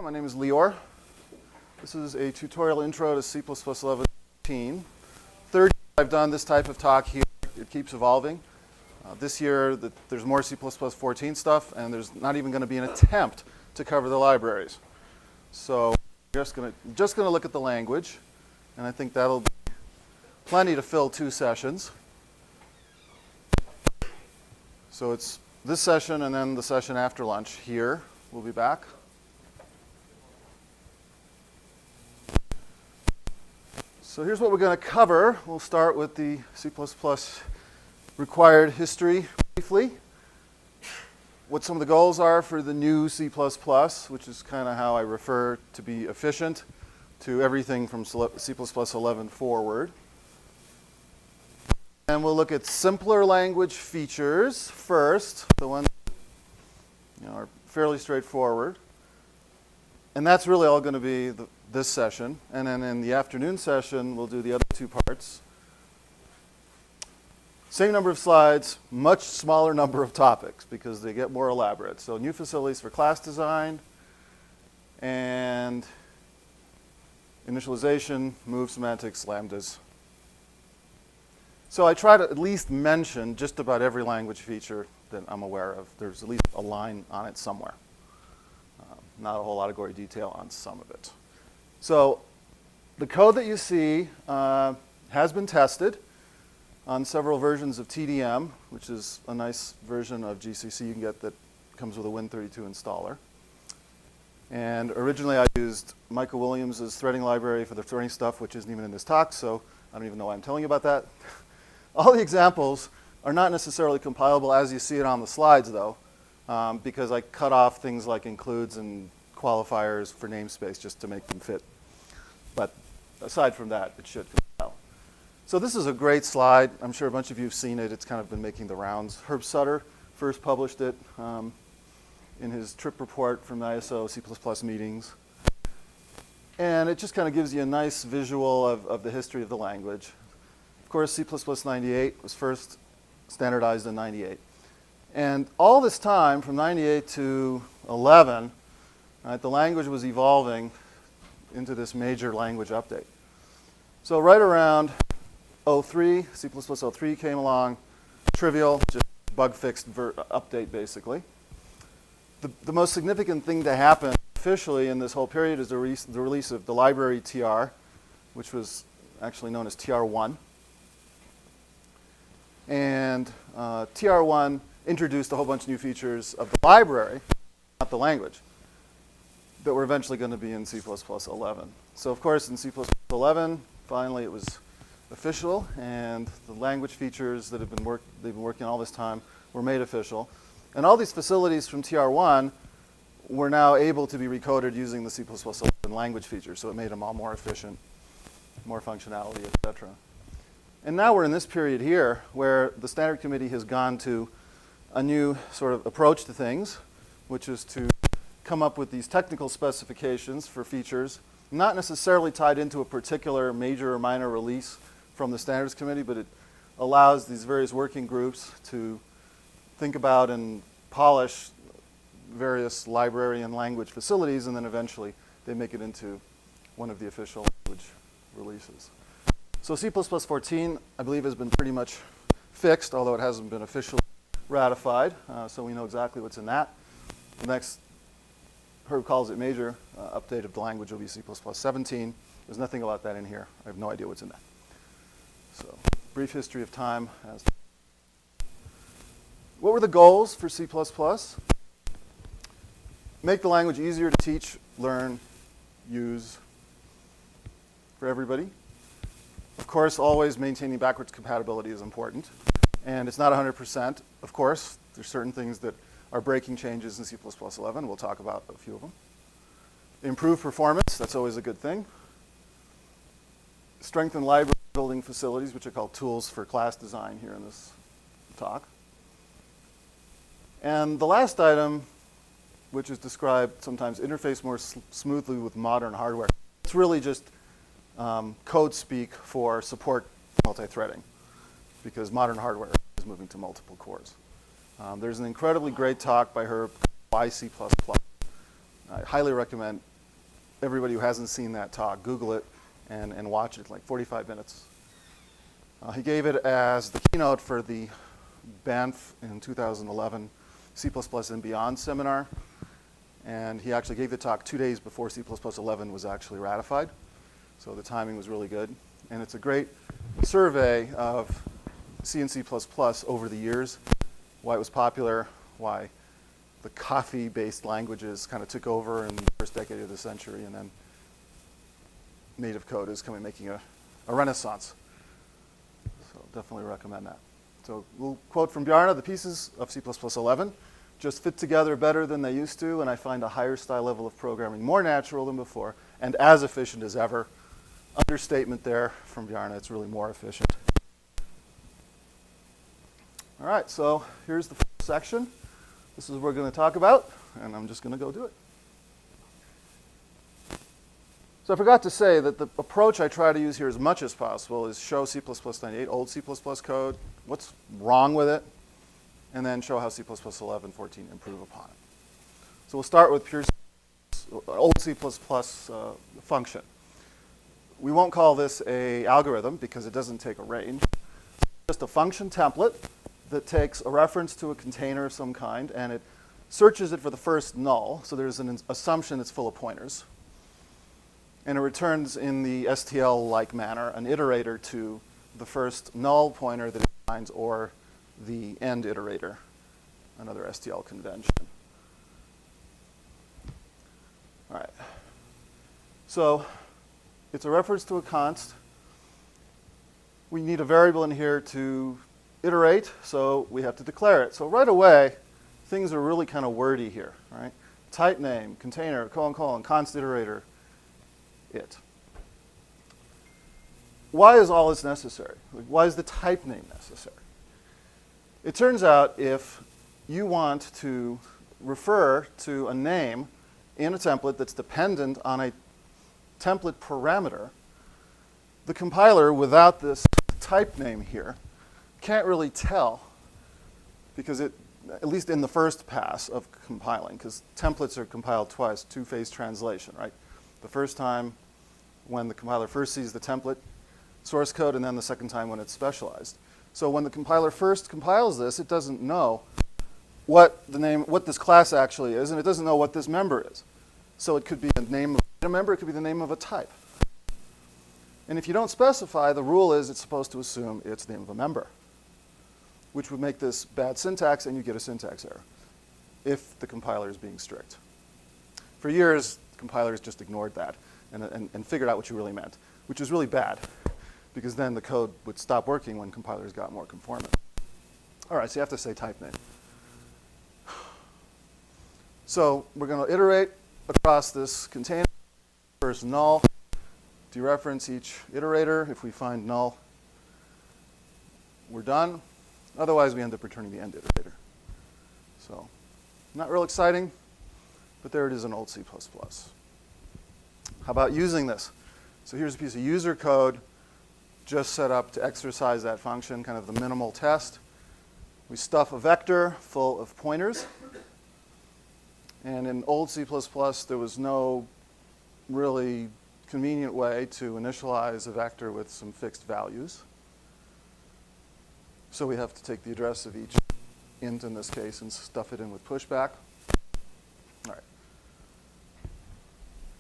My name is Lior. This is a tutorial intro to C++ 11.13. Third year I've done this type of talk here. It keeps evolving. This year there's more C++ 14 stuff, and there's not even going to be an attempt to cover the libraries. So we're just going to look at the language, and I think that'll be plenty to fill 2 sessions. So it's this session and then the session after lunch here. We'll be back. So here's what we're going to cover. We'll start with the C++ required history briefly. What some of the goals are for the new C++, which is kind of how I refer to be efficient to everything from C++ 11 forward. And we'll look at simpler language features first, the ones that are fairly straightforward. And that's really all going to be this session. And then in the afternoon session, we'll do the other 2 parts. Same number of slides, much smaller number of topics because they get more elaborate. So new facilities for class design and initialization, move semantics, lambdas. So I try to at least mention just about every language feature that I'm aware of. There's at least a line on it somewhere. Not a whole lot of gory detail on some of it. So the code that you see has been tested on several versions of TDM, which is a nice version of GCC you can get that comes with a Win32 installer. And originally I used Michael Williams' threading library for the threading stuff, which isn't even in this talk, so I don't even know why I'm telling you about that. All the examples are not necessarily compilable as you see it on the slides, though, because I cut off things like includes and qualifiers for namespace just to make them fit. But aside from that, it should compile. So this is a great slide. I'm sure a bunch of you have seen it. It's kind of been making the rounds. Herb Sutter first published it in his trip report from the ISO C++ meetings. And it just kind of gives you a nice visual of the history of the language. Of course, C++ 98 was first standardized in 98. And all this time, from 98 to 11, the language was evolving into this major language update. So right around 03, C++ 03 came along, trivial, just bug-fixed update, basically. The most significant thing to happen officially in this whole period is the release of the library TR, which was actually known as TR1. And TR1 introduced a whole bunch of new features of the library, not the language, that were eventually going to be in C++ 11. So of course in C++ 11, finally it was official, and the language features that they've been working all this time were made official. And all these facilities from TR1 were now able to be recoded using the C++ 11 language features, so it made them all more efficient, more functionality, etc. And now we're in this period here where the Standard Committee has gone to a new sort of approach to things, which is to come up with these technical specifications for features, not necessarily tied into a particular major or minor release from the Standards Committee, but it allows these various working groups to think about and polish various library and language facilities, and then eventually they make it into one of the official language releases. So C++ 14, I believe, has been pretty much fixed, although it hasn't been officially ratified, so we know exactly what's in that. The next, Herb calls it major update of the language will be C++ 17. There's nothing about that in here. I have no idea what's in that. So, brief history of time. What were the goals for C++? Make the language easier to teach, learn, use for everybody. Of course, always maintaining backwards compatibility is important. And it's not 100%. Of course, there's certain things that are breaking changes in C++ 11. We'll talk about a few of them. Improve performance. That's always a good thing. Strengthen library building facilities, which are called tools for class design here in this talk. And the last item, which is described sometimes interface more smoothly with modern hardware. It's really just code speak for support multi-threading, because modern hardware is moving to multiple cores. There's an incredibly great talk by Herb, Why C++, I highly recommend everybody who hasn't seen that talk, Google it and watch it, like 45 minutes. He gave it as the keynote for the Banff in 2011 C++ and Beyond seminar. And he actually gave the talk 2 days before C++ 11 was actually ratified. So the timing was really good. And it's a great survey of C and C++ over the years, why it was popular, why the coffee-based languages kind of took over in the first decade of the century, and then native code is making a renaissance. So definitely recommend that. So we'll quote from Bjarne, the pieces of C++ 11 just fit together better than they used to, and I find a higher style level of programming more natural than before and as efficient as ever. Understatement there from Bjarne, it's really more efficient. All right, so here's the first section. This is what we're going to talk about, and I'm just going to go do it. So I forgot to say that the approach I try to use here as much as possible is show C++ 98, old C++ code, what's wrong with it, and then show how C++ 11, 14 improve upon it. So we'll start with pure old C++ function. We won't call this an algorithm because it doesn't take a range. It's just a function template that takes a reference to a container of some kind and it searches it for the first null. So there's an assumption it's full of pointers. And it returns in the STL-like manner an iterator to the first null pointer that it finds or the end iterator, another STL convention. All right. So it's a reference to a const. We need a variable in here to iterate, so we have to declare it. So right away, things are really kind of wordy here, right? Type name, container, : const iterator, it. Why is all this necessary? Why is the type name necessary? It turns out if you want to refer to a name in a template that's dependent on a template parameter, the compiler, without this type name here, can't really tell, because it, at least in the first pass of compiling, because templates are compiled twice, two-phase translation, right? The first time when the compiler first sees the template source code, and then the second time when it's specialized. So when the compiler first compiles this, it doesn't know what this class actually is, and it doesn't know what this member is. So it could be the name of a member, it could be the name of a type. And if you don't specify, the rule is it's supposed to assume it's the name of a member, which would make this bad syntax, and you get a syntax error if the compiler is being strict. For years, compilers just ignored that and figured out what you really meant, which is really bad, because then the code would stop working when compilers got more conformant. All right, so you have to say type name. So we're going to iterate across this container. First null, dereference each iterator. If we find null, we're done. Otherwise, we end up returning the end iterator. So not real exciting, but there it is in old C++. How about using this? So here's a piece of user code just set up to exercise that function, kind of the minimal test. We stuff a vector full of pointers. And in old C++, there was no really convenient way to initialize a vector with some fixed values. So we have to take the address of each int in this case and stuff it in with pushback. All right.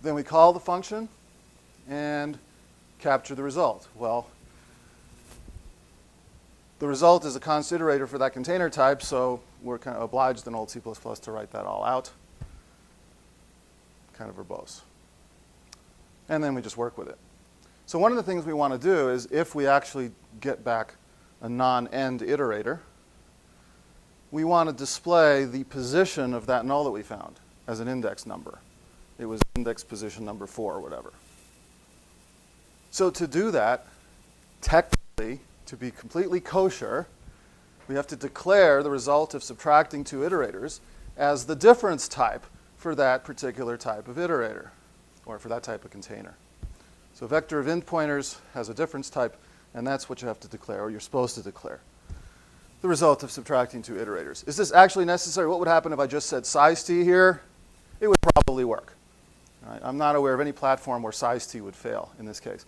Then we call the function and capture the result. Well, the result is a const iterator for that container type, so we're kind of obliged in old C++ to write that all out. Kind of verbose. And then we just work with it. So one of the things we want to do is if we actually get back a non-end iterator, we want to display the position of that null that we found as an index number. It was index position number 4 or whatever. So to do that, technically, to be completely kosher, we have to declare the result of subtracting two iterators as the difference type for that particular type of iterator, or for that type of container. So vector of int pointers has a difference type, and that's what you have to declare, or you're supposed to declare. The result of subtracting two iterators. Is this actually necessary? What would happen if I just said size t here? it would probably work. Right? I'm not aware of any platform where size t would fail in this case.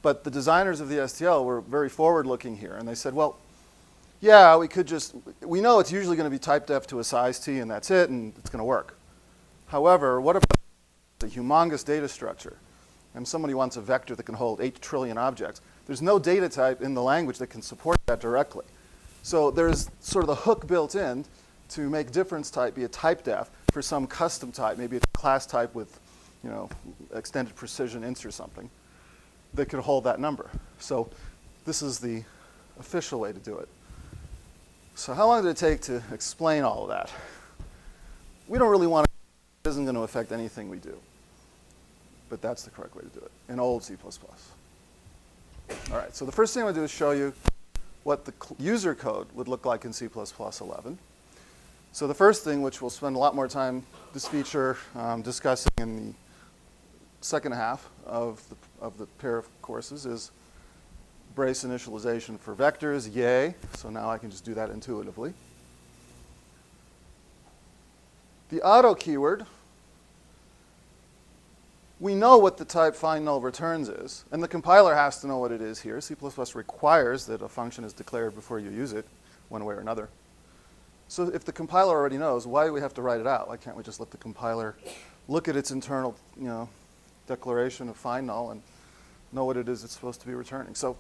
But the designers of the STL were very forward-looking here, and they said, well, yeah, we know it's usually going to be type def to a size t, and that's it, and it's going to work. However, what about a humongous data structure, and somebody wants a vector that can hold 8 trillion objects? There's no data type in the language that can support that directly. So there's sort of the hook built in to make difference type be a type def for some custom type, maybe a class type with extended precision ints or something, that could hold that number. So this is the official way to do it. So how long did it take to explain all of that? We don't really want to, it isn't going to affect anything we do. But that's the correct way to do it in old C++. All right, so the first thing I'm going to do is show you what the user code would look like in C++11. So the first thing, which we'll spend a lot more time, this feature, discussing in the second half of the pair of courses, is brace initialization for vectors. Yay. So now I can just do that intuitively. The auto keyword, we know what the type find null returns is, and the compiler has to know what it is here. C++ requires that a function is declared before you use it, one way or another. So if the compiler already knows, why do we have to write it out? Why can't we just let the compiler look at its internal declaration of find null and know what it is it's supposed to be returning? So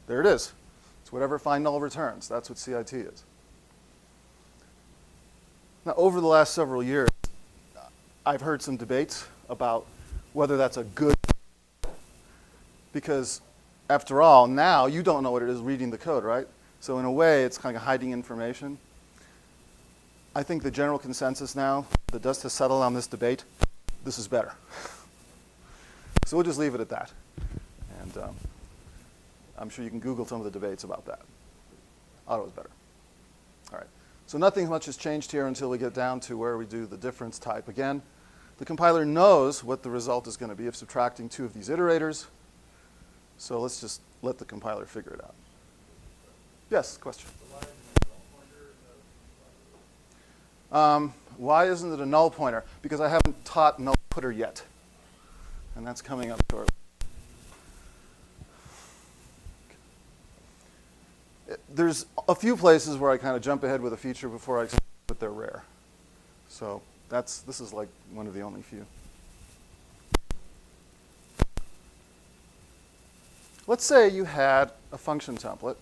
there it is. It's whatever find null returns. That's what CIT is. Now, over the last several years, I've heard some debates about whether that's a good, because after all, now you don't know what it is reading the code, right? So in a way, it's kind of hiding information. I think the general consensus now, the dust has settled on this debate, this is better. So we'll just leave it at that. And I'm sure you can Google some of the debates about that. Auto is better. All right. So nothing much has changed here until we get down to where we do the difference type again. The compiler knows what the result is going to be of subtracting 2 of these iterators. So let's just let the compiler figure it out. Yes, question? Why isn't it a null pointer? Because I haven't taught null putter yet. And that's coming up shortly. There's a few places where I kind of jump ahead with a feature before I explain, but they're rare. So this is like one of the only few. Let's say you had a function template,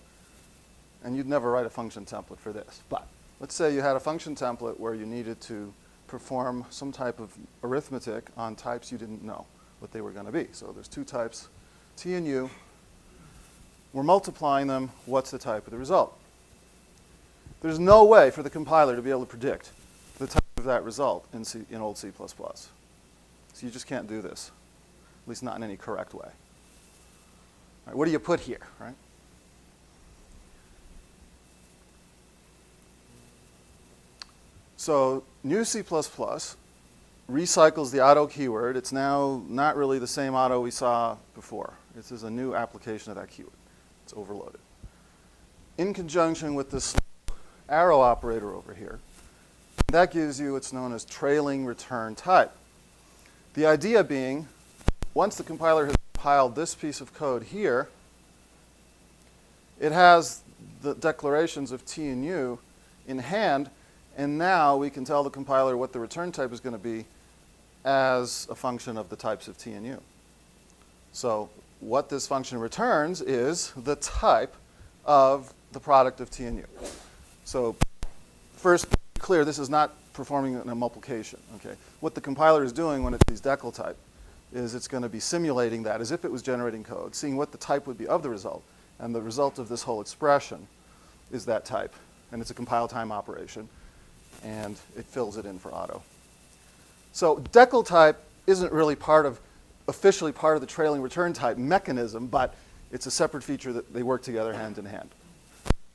and you'd never write a function template for this, but let's say you had a function template where you needed to perform some type of arithmetic on types you didn't know what they were going to be. So there's 2 types, T and U. We're multiplying them. What's the type of the result? There's no way for the compiler to be able to predict the type of that result in old C++. So you just can't do this, at least not in any correct way. All right, what do you put here, right? So new C++ recycles the auto keyword. It's now not really the same auto we saw before. This is a new application of that keyword. It's overloaded. In conjunction with this arrow operator over here, that gives you what's known as trailing return type. The idea being, once the compiler has compiled this piece of code here, it has the declarations of T and U in hand, and now we can tell the compiler what the return type is going to be as a function of the types of T and U. So what this function returns is the type of the product of T and U. So first, be clear, this is not performing a multiplication. Okay? What the compiler is doing when it sees decl type is it's going to be simulating that as if it was generating code, seeing what the type would be of the result. And the result of this whole expression is that type. And it's a compile time operation. And it fills it in for auto. So decl type isn't really officially part of the trailing return type mechanism, but it's a separate feature that they work together hand in hand.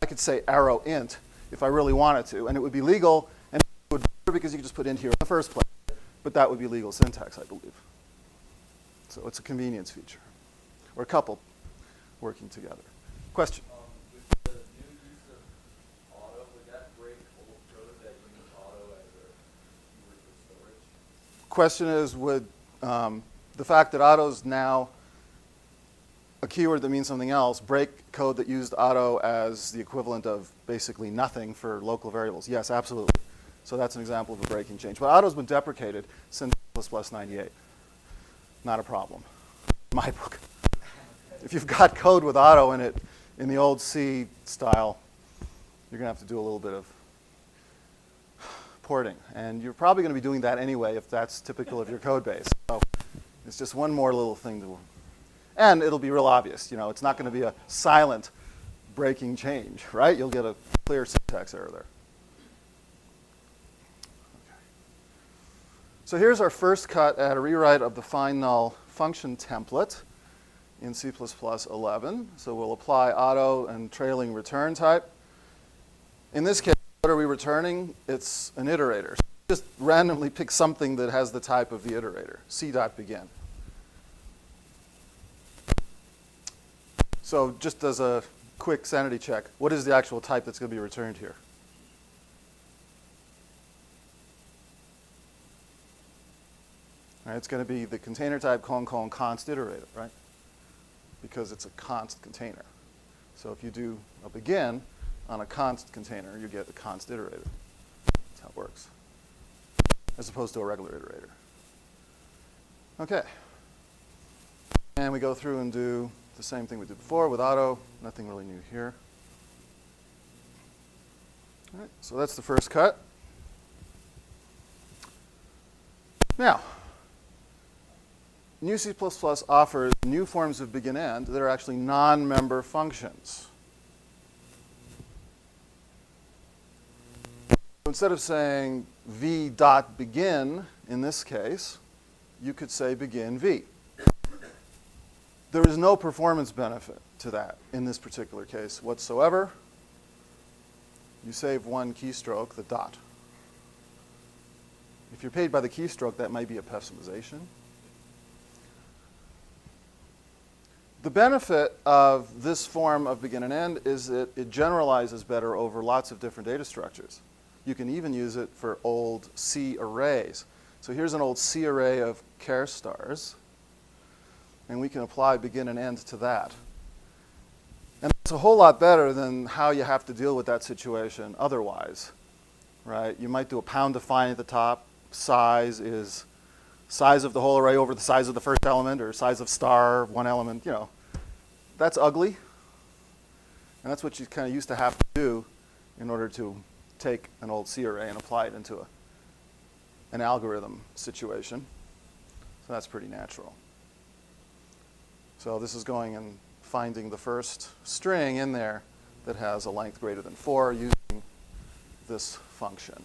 I could say arrow int if I really wanted to, and it would be legal, and it would be because you could just put int here in the first place. But that would be legal syntax, I believe. So it's a convenience feature, or a couple working together. Question? With the new use of auto, would that break old code that used auto as a keyword for storage? question is, would the fact that auto is now a keyword that means something else break code that used auto as the equivalent of basically nothing for local variables? Yes, absolutely. So that's an example of a breaking change. But auto's been deprecated since ++98. Not a problem. My book. If you've got code with auto in it in the old C style, you're going to have to do a little bit of porting. And you're probably going to be doing that anyway if that's typical of your code base. So it's just one more little thing to, and it'll be real obvious. You know, it's not going to be a silent breaking change, right? You'll get a clear syntax error there. Okay. So here's our first cut at a rewrite of the find null function template in C++ 11. So we'll apply auto and trailing return type. In this case, what are we returning? It's an iterator. So just randomly pick something that has the type of the iterator, c.begin. So just as a quick sanity check, what is the actual type that's going to be returned here? All right, it's going to be the container type : const iterator, right? Because it's a const container. So if you do a begin on a const container, you get a const iterator. That's how it works, as opposed to a regular iterator. Okay. And we go through and do the same thing we did before with auto. Nothing really new here. All right, so that's the first cut. Now, new C++ offers new forms of begin-end that are actually non-member functions. Instead of saying v.begin in this case, you could say begin v. There is no performance benefit to that in this particular case whatsoever. You save one keystroke, the dot. If you're paid by the keystroke, that might be a pessimization. The benefit of this form of begin and end is that it generalizes better over lots of different data structures. You can even use it for old C arrays. So here's an old C array of char stars, and we can apply begin and end to that. And it's a whole lot better than how you have to deal with that situation otherwise, right? You might do a pound define at the top. Size is size of the whole array over the size of the first element, or size of star, one element, you know. That's ugly. And that's what you kind of used to have to do in order to take an old C array and apply it into an algorithm situation. So that's pretty natural. So this is going and finding the first string in there that has a length greater than 4 using this function.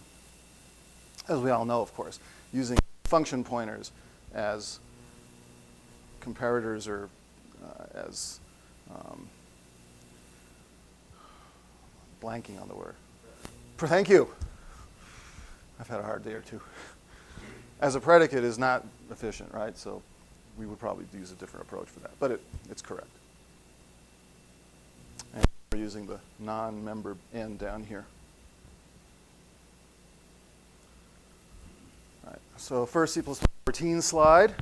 As we all know, of course, using function pointers as comparators or as blanking on the word. Thank you. I've had a hard day or two. As a predicate is not efficient, right? So we would probably use a different approach for that, but it's correct. And we're using the non-member end down here. All right, so first C++14 slide.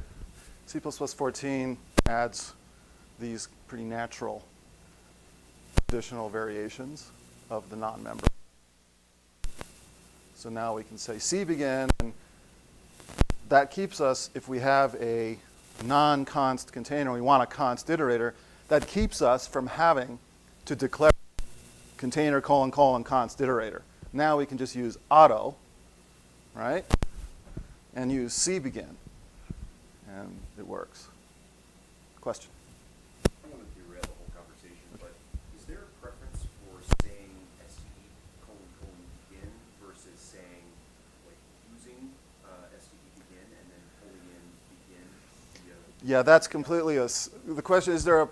C++14 adds these pretty natural additional variations of the non-member. So now we can say cbegin, and that keeps us, if we have a non-const container, we want a const iterator, that keeps us from having to declare container : const iterator. Now we can just use auto, right? And use cbegin, and it works. Question? I don't want to derail the whole conversation, but is there a preference for saying STE : begin versus saying, like, using STE begin and then pulling in begin? Yeah, that's completely the question. Is there a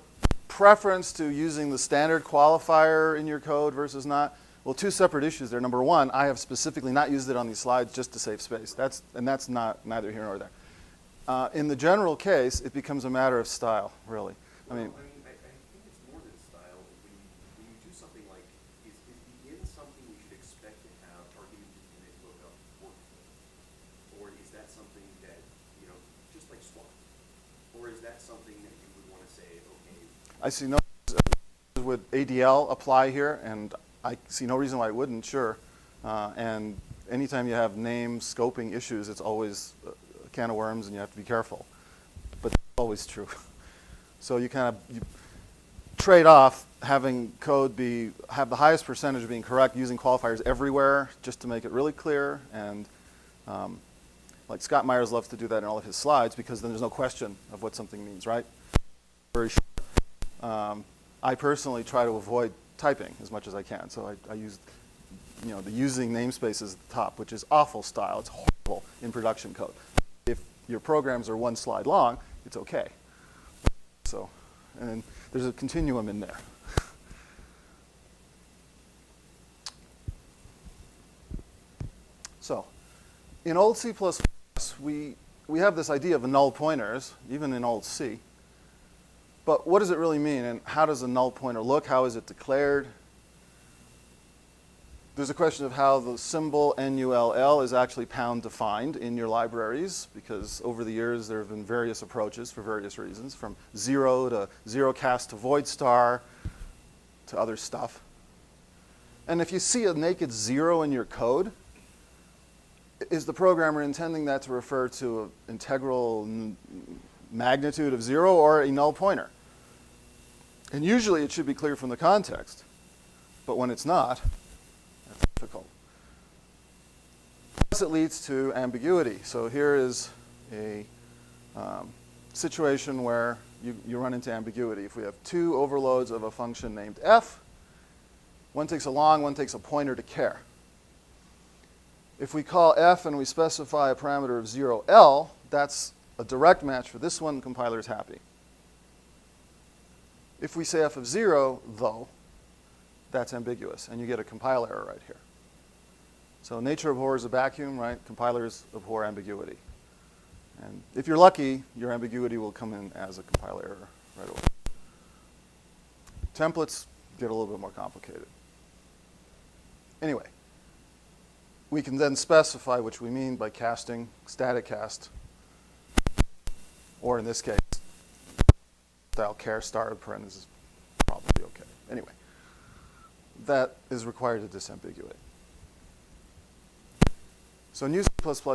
preference to using the standard qualifier in your code versus not? Well, two separate issues there. Number one, I have specifically not used it on these slides just to save space. That's not neither here nor there. In the general case, it becomes a matter of style, really. I mean, I think it's more than style. When you do something like, is begin something we should expect to have targeted dependent lookup workflow? Or is that something that swap? Or is that something that you would want to say, okay, I see no, would ADL apply here, and I see no reason why it wouldn't, sure. And anytime you have name scoping issues, it's always a can of worms and you have to be careful. But that's always true. So you kind of trade off having code have the highest percentage of being correct using qualifiers everywhere just to make it really clear. And like Scott Myers loves to do that in all of his slides because then there's no question of what something means, right? Very short. I personally try to avoid typing as much as I can. So I use, the using namespaces at the top, which is awful style. It's horrible in production code. If your programs are one slide long, it's okay. So, and then there's a continuum in there. So, in old C++, we have this idea of null pointers, even in old C. But what does it really mean, and how does a null pointer look? How is it declared? There's a question of how the symbol NULL is actually pound defined in your libraries, because over the years there have been various approaches for various reasons, from zero to zero cast to void star to other stuff. And if you see a naked zero in your code, is the programmer intending that to refer to an integral magnitude of 0 or a null pointer? And usually it should be clear from the context. But when it's not, that's difficult. Plus it leads to ambiguity. So here is a situation where you run into ambiguity. If we have two overloads of a function named f, one takes a long, one takes a pointer to char. If we call f and we specify a parameter of 0L, that's a direct match for this one, the compiler is happy. If we say f of 0, though, that's ambiguous, and you get a compile error right here. So nature abhors a vacuum, right? Compilers abhor ambiguity. And if you're lucky, your ambiguity will come in as a compile error right away. Templates get a little bit more complicated. Anyway, we can then specify, which we mean by casting, static cast, or in this case, style char star parentheses, probably okay. Anyway, that is required to disambiguate. So new C++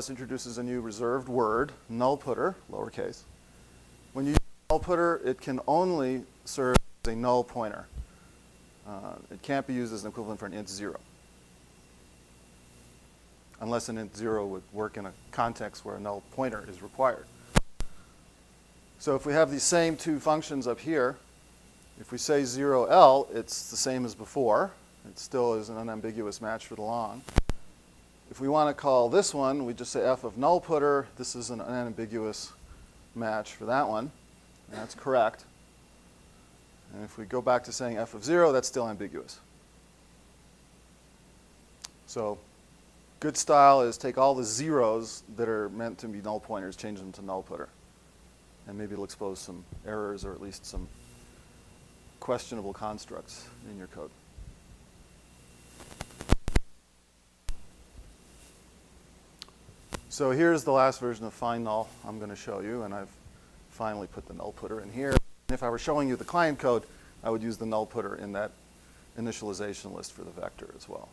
introduces a new reserved word, nullputter, lowercase. When you use nullputter, it can only serve as a null pointer. It can't be used as an equivalent for an int 0. Unless an int 0 would work in a context where a null pointer is required. So if we have these same two functions up here, if we say 0L, it's the same as before. It still is an unambiguous match for the long. If we want to call this one, we just say f of nullputter. This is an unambiguous match for that one. And that's correct. And if we go back to saying f of 0, that's still ambiguous. So good style is take all the zeros that are meant to be null pointers, change them to nullputter. And maybe it'll expose some errors or at least some questionable constructs in your code. So here's the last version of find null I'm going to show you, and I've finally put the nullputter in here. And if I were showing you the client code, I would use the nullputter in that initialization list for the vector as well.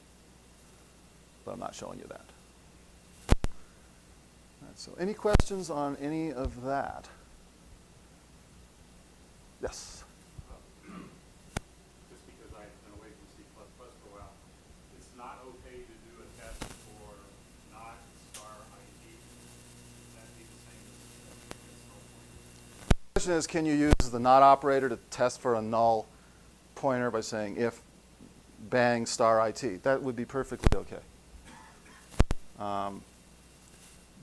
But I'm not showing you that. All right, so any questions on any of that? Yes? Just because I've been away from C++ for a while, it's not okay to do a test for not star ID. Would that be the same as null pointer? The question is, can you use the not operator to test for a null pointer by saying if bang star IT? That would be perfectly okay.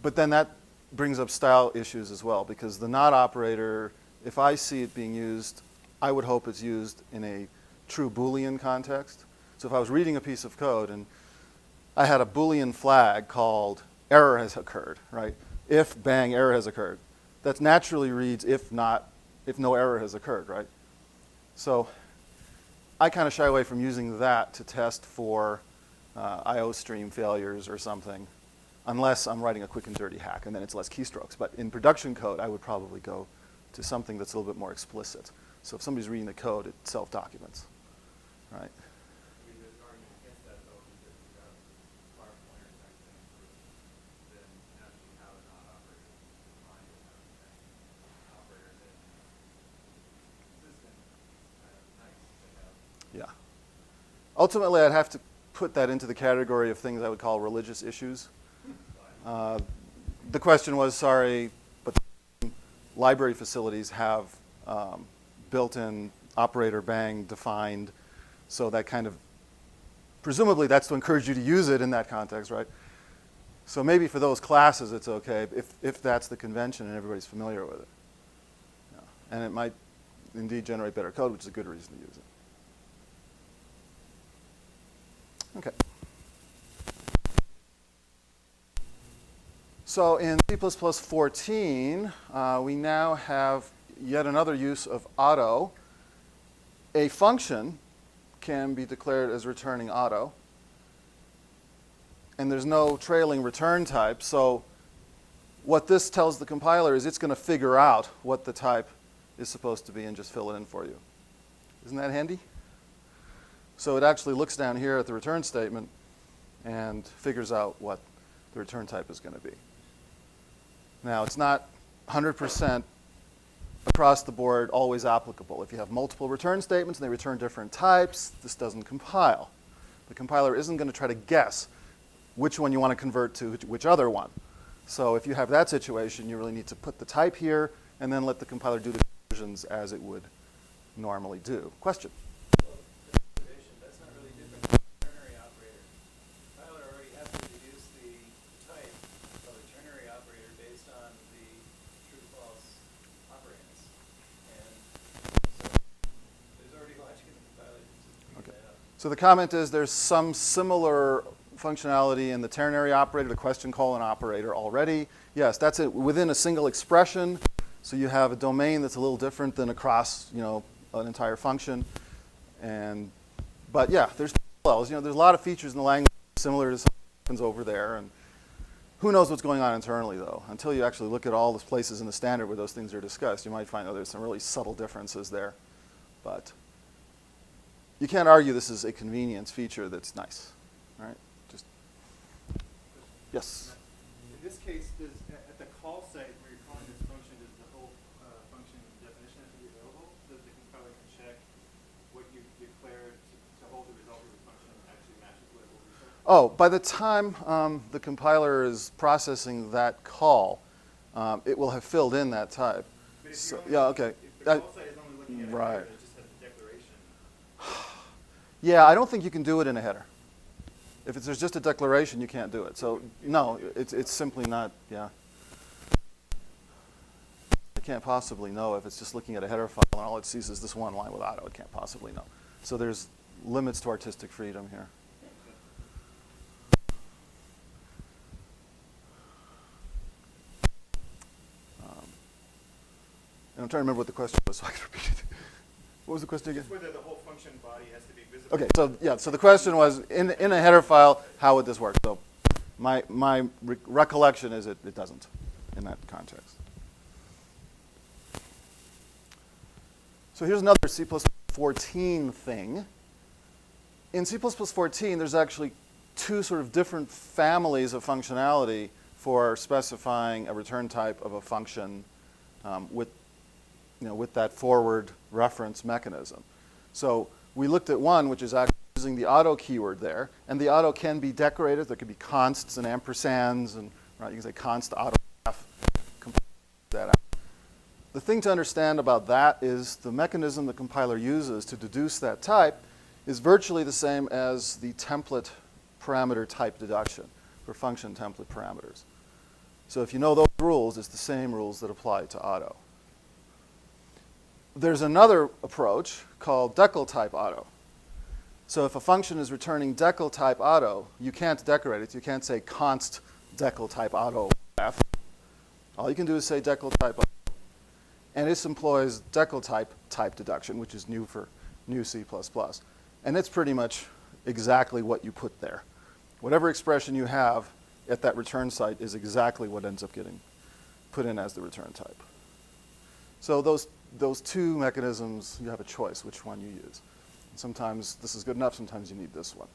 But then that brings up style issues as well, because the not operator, if I see it being used, I would hope it's used in a true Boolean context. So if I was reading a piece of code and I had a Boolean flag called error has occurred, right? If bang error has occurred. That naturally reads if no error has occurred, right? So I kind of shy away from using that to test for IO stream failures or something. unless I'm writing a quick and dirty hack, and then it's less keystrokes. But in production code, I would probably go to something that's a little bit more explicit. So if somebody's reading the code, it self-documents, right? I mean, there's an argument against that though, because you have fire pointer type thing, then actually have a non-operator defined as an operator, then consistent, kind of nice to have. Yeah. Ultimately, I'd have to put that into the category of things I would call religious issues. The question was, sorry, but library facilities have built-in operator bang defined, so that kind of, presumably that's to encourage you to use it in that context, right? So maybe for those classes it's okay if that's the convention and everybody's familiar with it. Yeah. And it might indeed generate better code, which is a good reason to use it. Okay. So in C++ 14, we now have yet another use of auto. A function can be declared as returning auto. And there's no trailing return type. So what this tells the compiler is it's going to figure out what the type is supposed to be and just fill it in for you. Isn't that handy? So it actually looks down here at the return statement and figures out what the return type is going to be. Now, it's not 100% across the board always applicable. If you have multiple return statements and they return different types, this doesn't compile. The compiler isn't going to try to guess which one you want to convert to which other one. So if you have that situation, you really need to put the type here and then let the compiler do the conversions as it would normally do. Question? Well, the observation, that's not really different from a ternary operator. Compiler already has to deduce the type of a ternary operator based on the true-false operands. And so there's already logic in the compiler to figure Okay. that out. So the comment is there's some similar functionality in the ternary operator, the question colon operator already. Yes, that's it within a single expression. So you have a domain that's a little different than across, an entire function. But yeah, there's parallels. There's a lot of features in the language similar to something that happens over there. And who knows what's going on internally, though. Until you actually look at all the places in the standard where those things are discussed, you might find there's some really subtle differences there. But you can't argue this is a convenience feature that's nice. All right? Just yes. In this case, at the call site where you're calling this function, does the whole function definition have to be available so that the compiler can check what you declared to hold the result of the function actually matches what it will return? Oh, by the time the compiler is processing that call, it will have filled in that type. But if So, you're only, yeah, okay. if the call site is only looking at a right. header that just has a declaration, Yeah, I don't think you can do it in a header. If there's just a declaration, you can't do it. So no, it's simply not, yeah. It can't possibly know if it's just looking at a header file and all it sees is this one line with auto. It can't possibly know. So there's limits to artistic freedom here. And I'm trying to remember what the question was so I can repeat it. What was the question again? just whether the whole function body has to be visible. Okay, so yeah, so the question was, in a header file, how would this work? So my recollection is it doesn't in that context. So here's another C++ 14 thing. In C++ 14, there's actually two sort of different families of functionality for specifying a return type of a function with that forward reference mechanism. So we looked at one, which is actually using the auto keyword there, and the auto can be decorated. There could be consts and ampersands, and right, you can say const auto f, that out. The thing to understand about that is the mechanism the compiler uses to deduce that type is virtually the same as the template parameter type deduction for function template parameters. So if you know those rules, it's the same rules that apply to auto. There's another approach called decal type auto. So if a function is returning decal type auto, you can't decorate it. You can't say const decal type auto f. All you can do is say decal type auto. And this employs decal type deduction, which is new for new C++. And it's pretty much exactly what you put there. Whatever expression you have, at that return site is exactly what ends up getting put in as the return type. So those two mechanisms, you have a choice which one you use. Sometimes this is good enough, sometimes you need this one.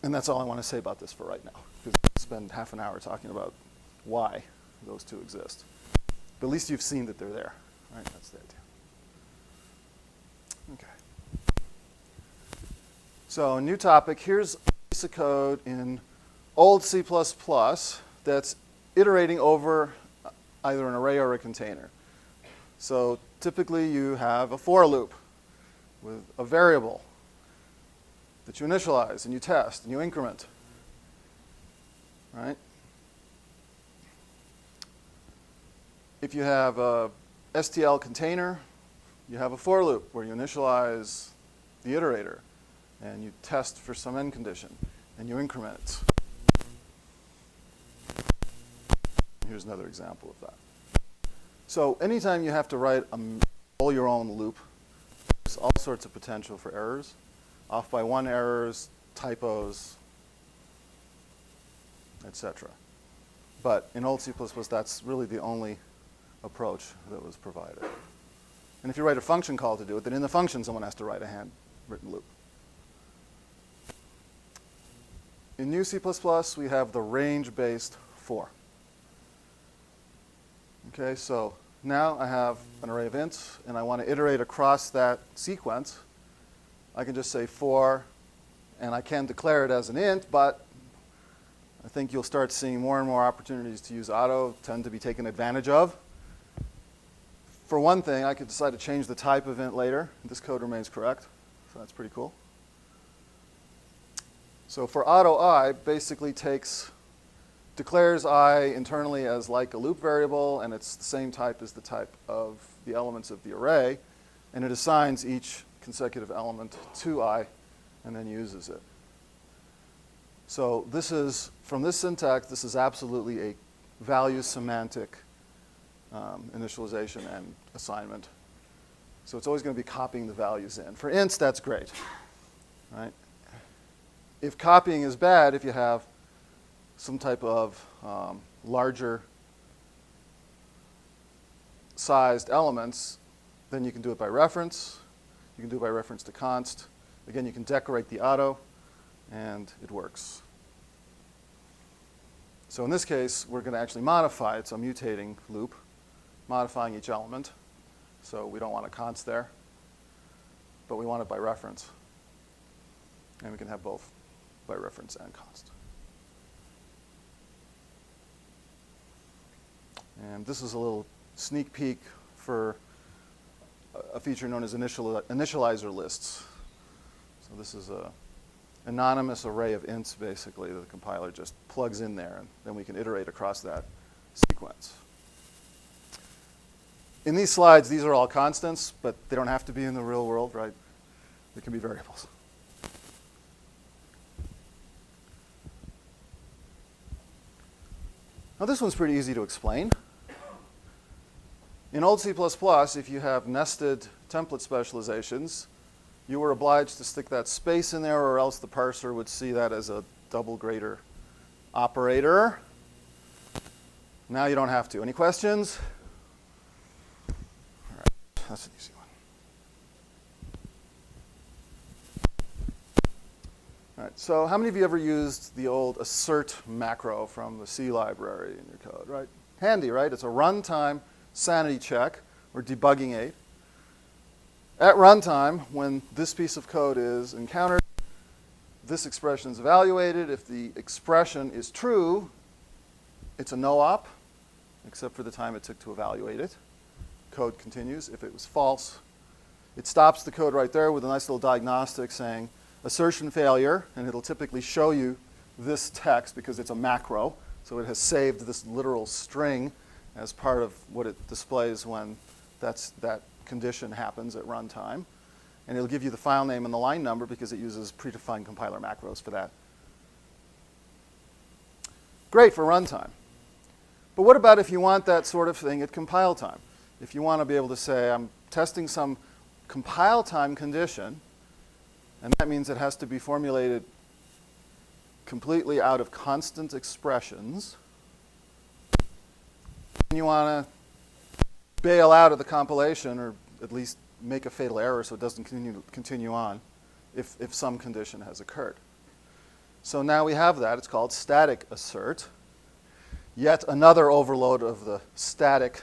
And that's all I want to say about this for right now, because I'll spend half an hour talking about why those two exist. But at least you've seen that they're there, right? That's the idea. Okay. So a new topic. Here's a piece of code in old C++ that's iterating over either an array or a container. So typically you have a for loop with a variable that you initialize and you test and you increment, right? If you have a STL container, you have a for loop where you initialize the iterator and you test for some end condition and you increment it. Here's another example of that. So anytime you have to write all your own loop, there's all sorts of potential for errors. Off by one errors, typos, etc. But in old C++, that's really the only approach that was provided. And if you write a function call to do it, then in the function someone has to write a handwritten loop. In new C++, we have the range-based for. Okay, so now I have an array of ints, and I want to iterate across that sequence. I can just say for, and I can declare it as an int, but I think you'll start seeing more and more opportunities to use auto tend to be taken advantage of. For one thing, I could decide to change the type of int later. This code remains correct, so that's pretty cool. So for auto I, basically declares I internally as like a loop variable, and it's the same type as the type of the elements of the array, and it assigns each consecutive element to I and then uses it. So this is, from this syntax, this is absolutely a value semantic initialization and assignment. So it's always going to be copying the values in. For ints, that's great, right? If copying is bad, if you have some type of larger sized elements, then you can do it by reference. You can do it by reference to const. Again, you can decorate the auto, and it works. So in this case, we're going to actually modify it. So I'm mutating loop, modifying each element. So we don't want a const there, but we want it by reference. And we can have both by reference and const. And this is a little sneak peek for a feature known as initializer lists. So this is an anonymous array of ints, basically, that the compiler just plugs in there, and then we can iterate across that sequence. In these slides, these are all constants, but they don't have to be in the real world, right? They can be variables. Now this one's pretty easy to explain. In old C++, if you have nested template specializations, you were obliged to stick that space in there, or else the parser would see that as a double greater operator. Now you don't have to. Any questions? All right, that's an easy one. All right, so how many of you ever used the old assert macro from the C library in your code, right? Handy, right? It's a runtime sanity check or debugging aid. At runtime, when this piece of code is encountered, this expression is evaluated. If the expression is true, it's a no-op, except for the time it took to evaluate it. Code continues. If it was false, it stops the code right there with a nice little diagnostic saying assertion failure, and it'll typically show you this text because it's a macro. So it has saved this literal string as part of what it displays when that condition happens at runtime. And it'll give you the file name and the line number because it uses predefined compiler macros for that. Great for runtime. But what about if you want that sort of thing at compile time? If you want to be able to say, I'm testing some compile time condition, and that means it has to be formulated completely out of constant expressions, and you want to bail out of the compilation, or at least make a fatal error so it doesn't continue on if some condition has occurred. So now we have that. It's called static assert. Yet another overload of the static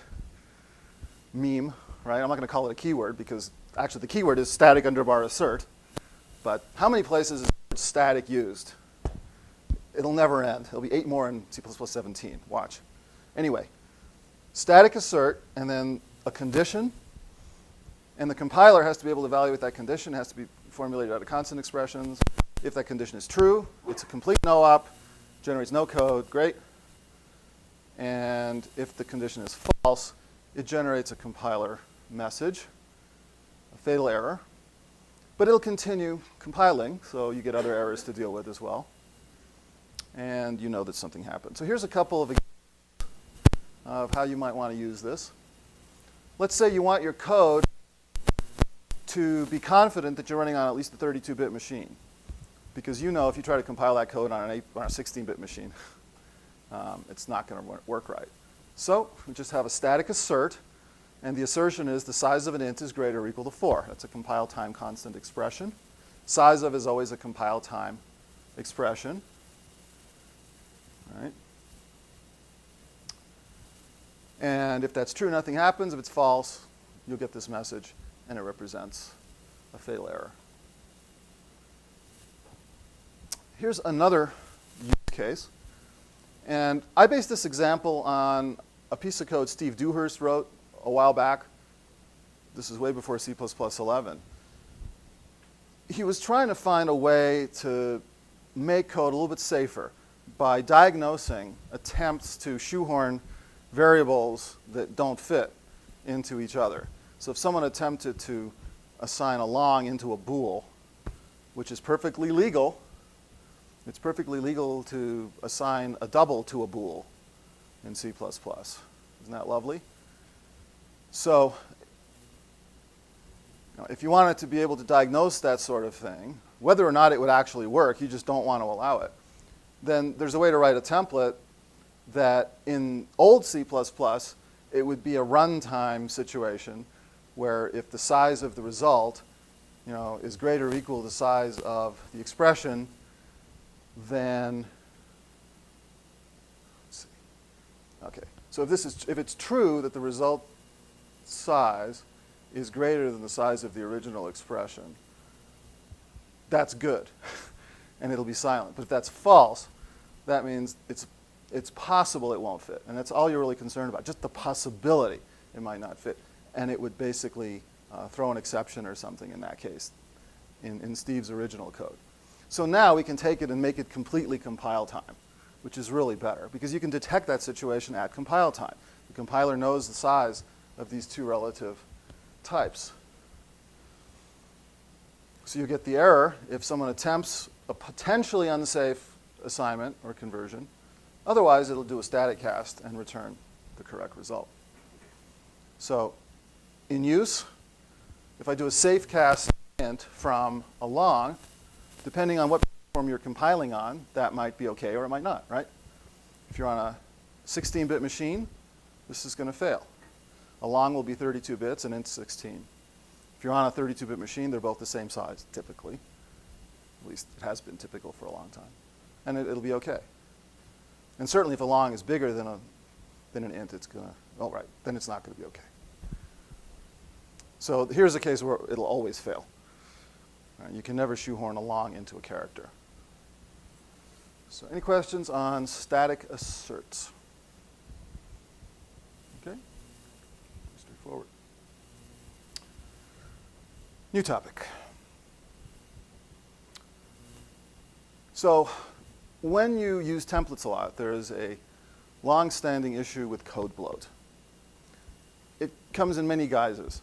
meme, right? I'm not going to call it a keyword because actually the keyword is static underbar assert. But how many places is static used? It'll never end. There'll be 8 more in C++ 17. Watch. Anyway, static assert and then a condition. And the compiler has to be able to evaluate that condition. It has to be formulated out of constant expressions. If that condition is true, it's a complete no-op, generates no code, great. And if the condition is false, it generates a compiler message, a fatal error. But it'll continue compiling, so you get other errors to deal with as well. And you know that something happened. So here's a couple of examples of how you might want to use this. Let's say you want your code to be confident that you're running on at least a 32-bit machine. Because you know if you try to compile that code on a 16-bit machine, it's not going to work right. So we just have a static assert, and the assertion is the size of an int is greater or equal to 4. That's a compile time constant expression. Size of is always a compile time expression. All right. And if that's true, nothing happens. If it's false, you'll get this message, and it represents a fatal error. Here's another use case. And I based this example on a piece of code Steve Dewhurst wrote a while back. This is way before C++ 11. He was trying to find a way to make code a little bit safer by diagnosing attempts to shoehorn variables that don't fit into each other. So if someone attempted to assign a long into a bool, which is perfectly legal, it's perfectly legal to assign a double to a bool in C++. Isn't that lovely? So if you wanted to be able to diagnose that sort of thing, whether or not it would actually work, you just don't want to allow it, then there's a way to write a template that in old C++, it would be a runtime situation where if the size of the result is greater or equal to the size of the expression, then, let's see. Okay, so if it's true that the result size is greater than the size of the original expression, that's good, and it'll be silent. But if that's false, that means it's possible it won't fit, and that's all you're really concerned about, just the possibility it might not fit, and it would basically throw an exception or something in that case in Steve's original code. So now we can take it and make it completely compile time, which is really better because you can detect that situation at compile time. The compiler knows the size of these two relative types. So you get the error if someone attempts a potentially unsafe assignment or conversion. Otherwise, it'll do a static cast and return the correct result. So in use, if I do a safe cast int from a long, depending on what platform you're compiling on, that might be OK or it might not, right? If you're on a 16-bit machine, this is going to fail. A long will be 32 bits and int 16. If you're on a 32-bit machine, they're both the same size, typically. At least it has been typical for a long time. And it'll be OK. And certainly if a long is bigger than an int, it's going to, oh, right, then it's not going to be OK. So here's a case where it'll always fail. You can never shoehorn a long into a character. So any questions on static asserts? OK? Straightforward. New topic. So when you use templates a lot, there is a long-standing issue with code bloat. It comes in many guises.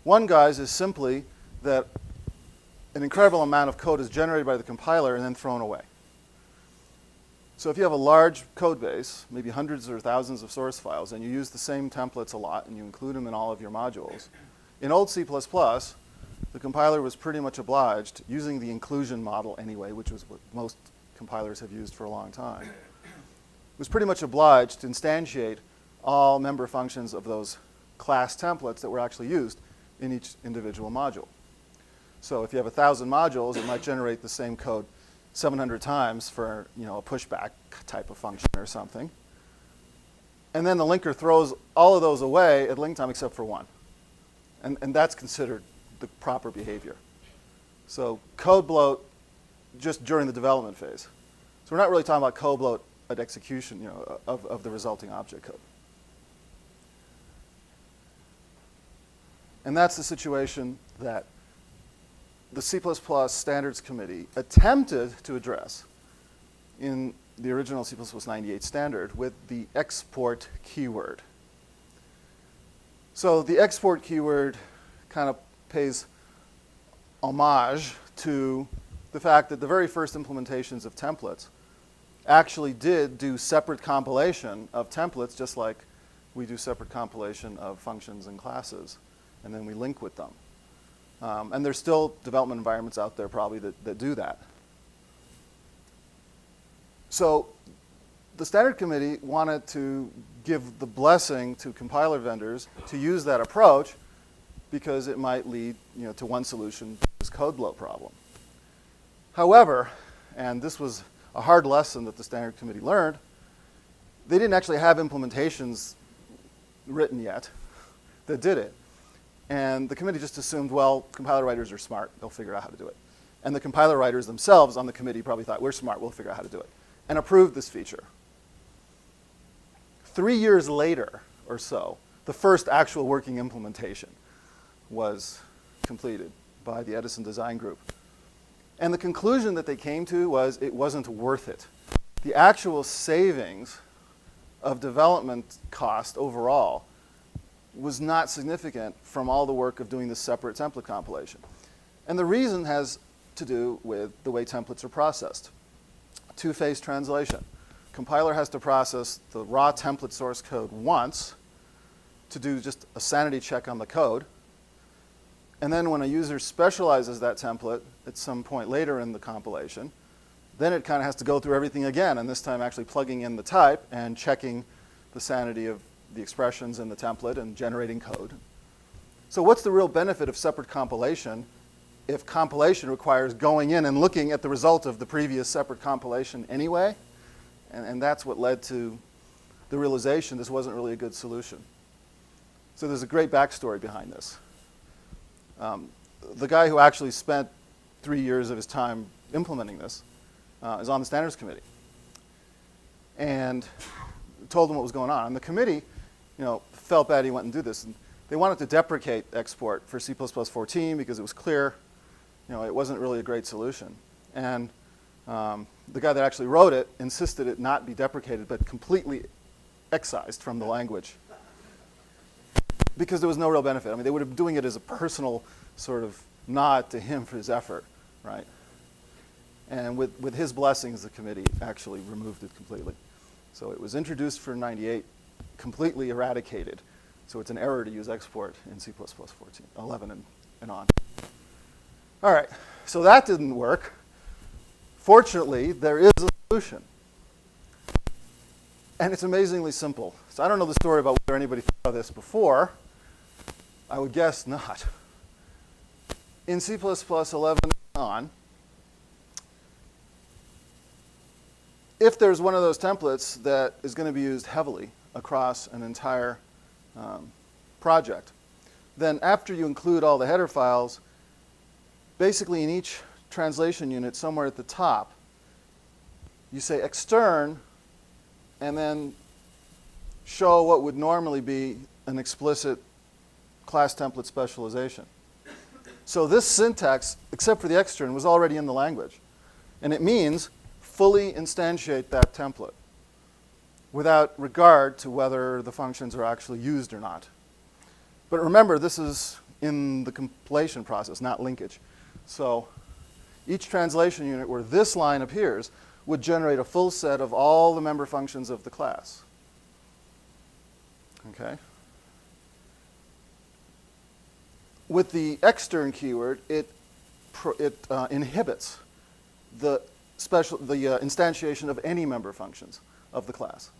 One guise is simply that an incredible amount of code is generated by the compiler and then thrown away. So if you have a large code base, maybe hundreds or thousands of source files, and you use the same templates a lot and you include them in all of your modules, in old C++, the compiler was pretty much obliged, using the inclusion model anyway, which was what most compilers have used for a long time, was pretty much obliged to instantiate all member functions of those class templates that were actually used in each individual module. So if you have 1,000 modules, it might generate the same code 700 times for a pushback type of function or something. And then the linker throws all of those away at link time except for one. And that's considered the proper behavior. So code bloat just during the development phase. So we're not really talking about code bloat at execution of the resulting object code. And that's the situation that the C++ Standards Committee attempted to address in the original C++ 98 standard with the export keyword. So the export keyword kind of pays homage to the fact that the very first implementations of templates actually did do separate compilation of templates, just like we do separate compilation of functions and classes, and then we link with them. And there's still development environments out there probably that do that. So the Standard Committee wanted to give the blessing to compiler vendors to use that approach because it might lead to one solution, this code bloat problem. However, and this was a hard lesson that the Standard Committee learned, they didn't actually have implementations written yet that did it. And the committee just assumed, well, compiler writers are smart. They'll figure out how to do it. And the compiler writers themselves on the committee probably thought, we're smart. We'll figure out how to do it. And approved this feature. 3 years later or so, the first actual working implementation was completed by the Edison Design Group. And the conclusion that they came to was it wasn't worth it. The actual savings of development cost overall was not significant from all the work of doing this separate template compilation. And the reason has to do with the way templates are processed. Two-phase translation. Compiler has to process the raw template source code once to do just a sanity check on the code. And then when a user specializes that template at some point later in the compilation, then it kind of has to go through everything again, and this time actually plugging in the type and checking the sanity of the expressions in the template and generating code. So what's the real benefit of separate compilation if compilation requires going in and looking at the result of the previous separate compilation anyway? And that's what led to the realization this wasn't really a good solution. So there's a great backstory behind this. The guy who actually spent 3 years of his time implementing this is on the Standards Committee and told him what was going on. And the committee felt bad he went and do this. And they wanted to deprecate export for C++ 14 because it was clear it wasn't really a great solution. And the guy that actually wrote it insisted it not be deprecated, but completely excised from the language because there was no real benefit. I mean, they would have been doing it as a personal sort of nod to him for his effort, right? And with his blessings, the committee actually removed it completely. So it was introduced for 98, completely eradicated. So it's an error to use export in C++ 11 and on. All right, so that didn't work. Fortunately, there is a solution. And it's amazingly simple. So I don't know the story about whether anybody thought of this before. I would guess not. In C++ 11 and on, if there's one of those templates that is going to be used heavily across an entire project, then after you include all the header files, basically in each translation unit somewhere at the top, you say extern and then show what would normally be an explicit class template specialization. So this syntax, except for the extern, was already in the language. And it means fully instantiate that template without regard to whether the functions are actually used or not. But remember, this is in the compilation process, not linkage. So each translation unit where this line appears would generate a full set of all the member functions of the class. Okay? With the extern keyword, it inhibits the instantiation of any member functions of the class.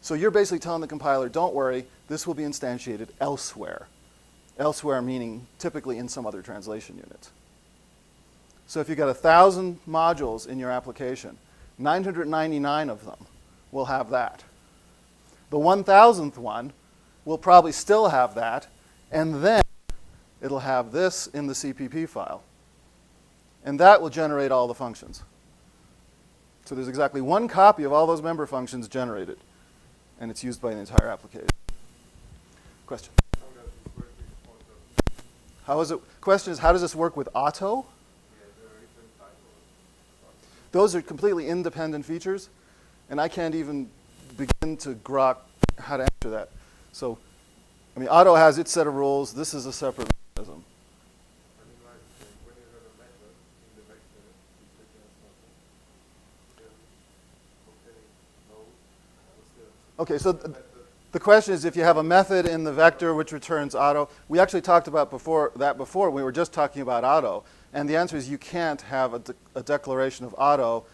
So you're basically telling the compiler, don't worry, this will be instantiated elsewhere. Elsewhere meaning typically in some other translation unit. So if you've got 1,000 modules in your application, 999 of them will have that. The 1,000th one will probably still have that, and then it'll have this in the CPP file. And that will generate all the functions. So there's exactly one copy of all those member functions generated, and it's used by the entire application. Question? How does this work with auto? How is it? Question is, how does this work with auto? Yeah, there are different types of. Those are completely independent features, and I can't even begin to grok how to answer that. So, I mean, auto has its set of rules. This is a separate mechanism. I mean, like, when you have a method in the vector, you take it as something. Then, okay, no, what's the Okay, so method? the question is if you have a method in the vector which returns auto. We actually talked about before. We were just talking about auto. And the answer is you can't have a declaration of auto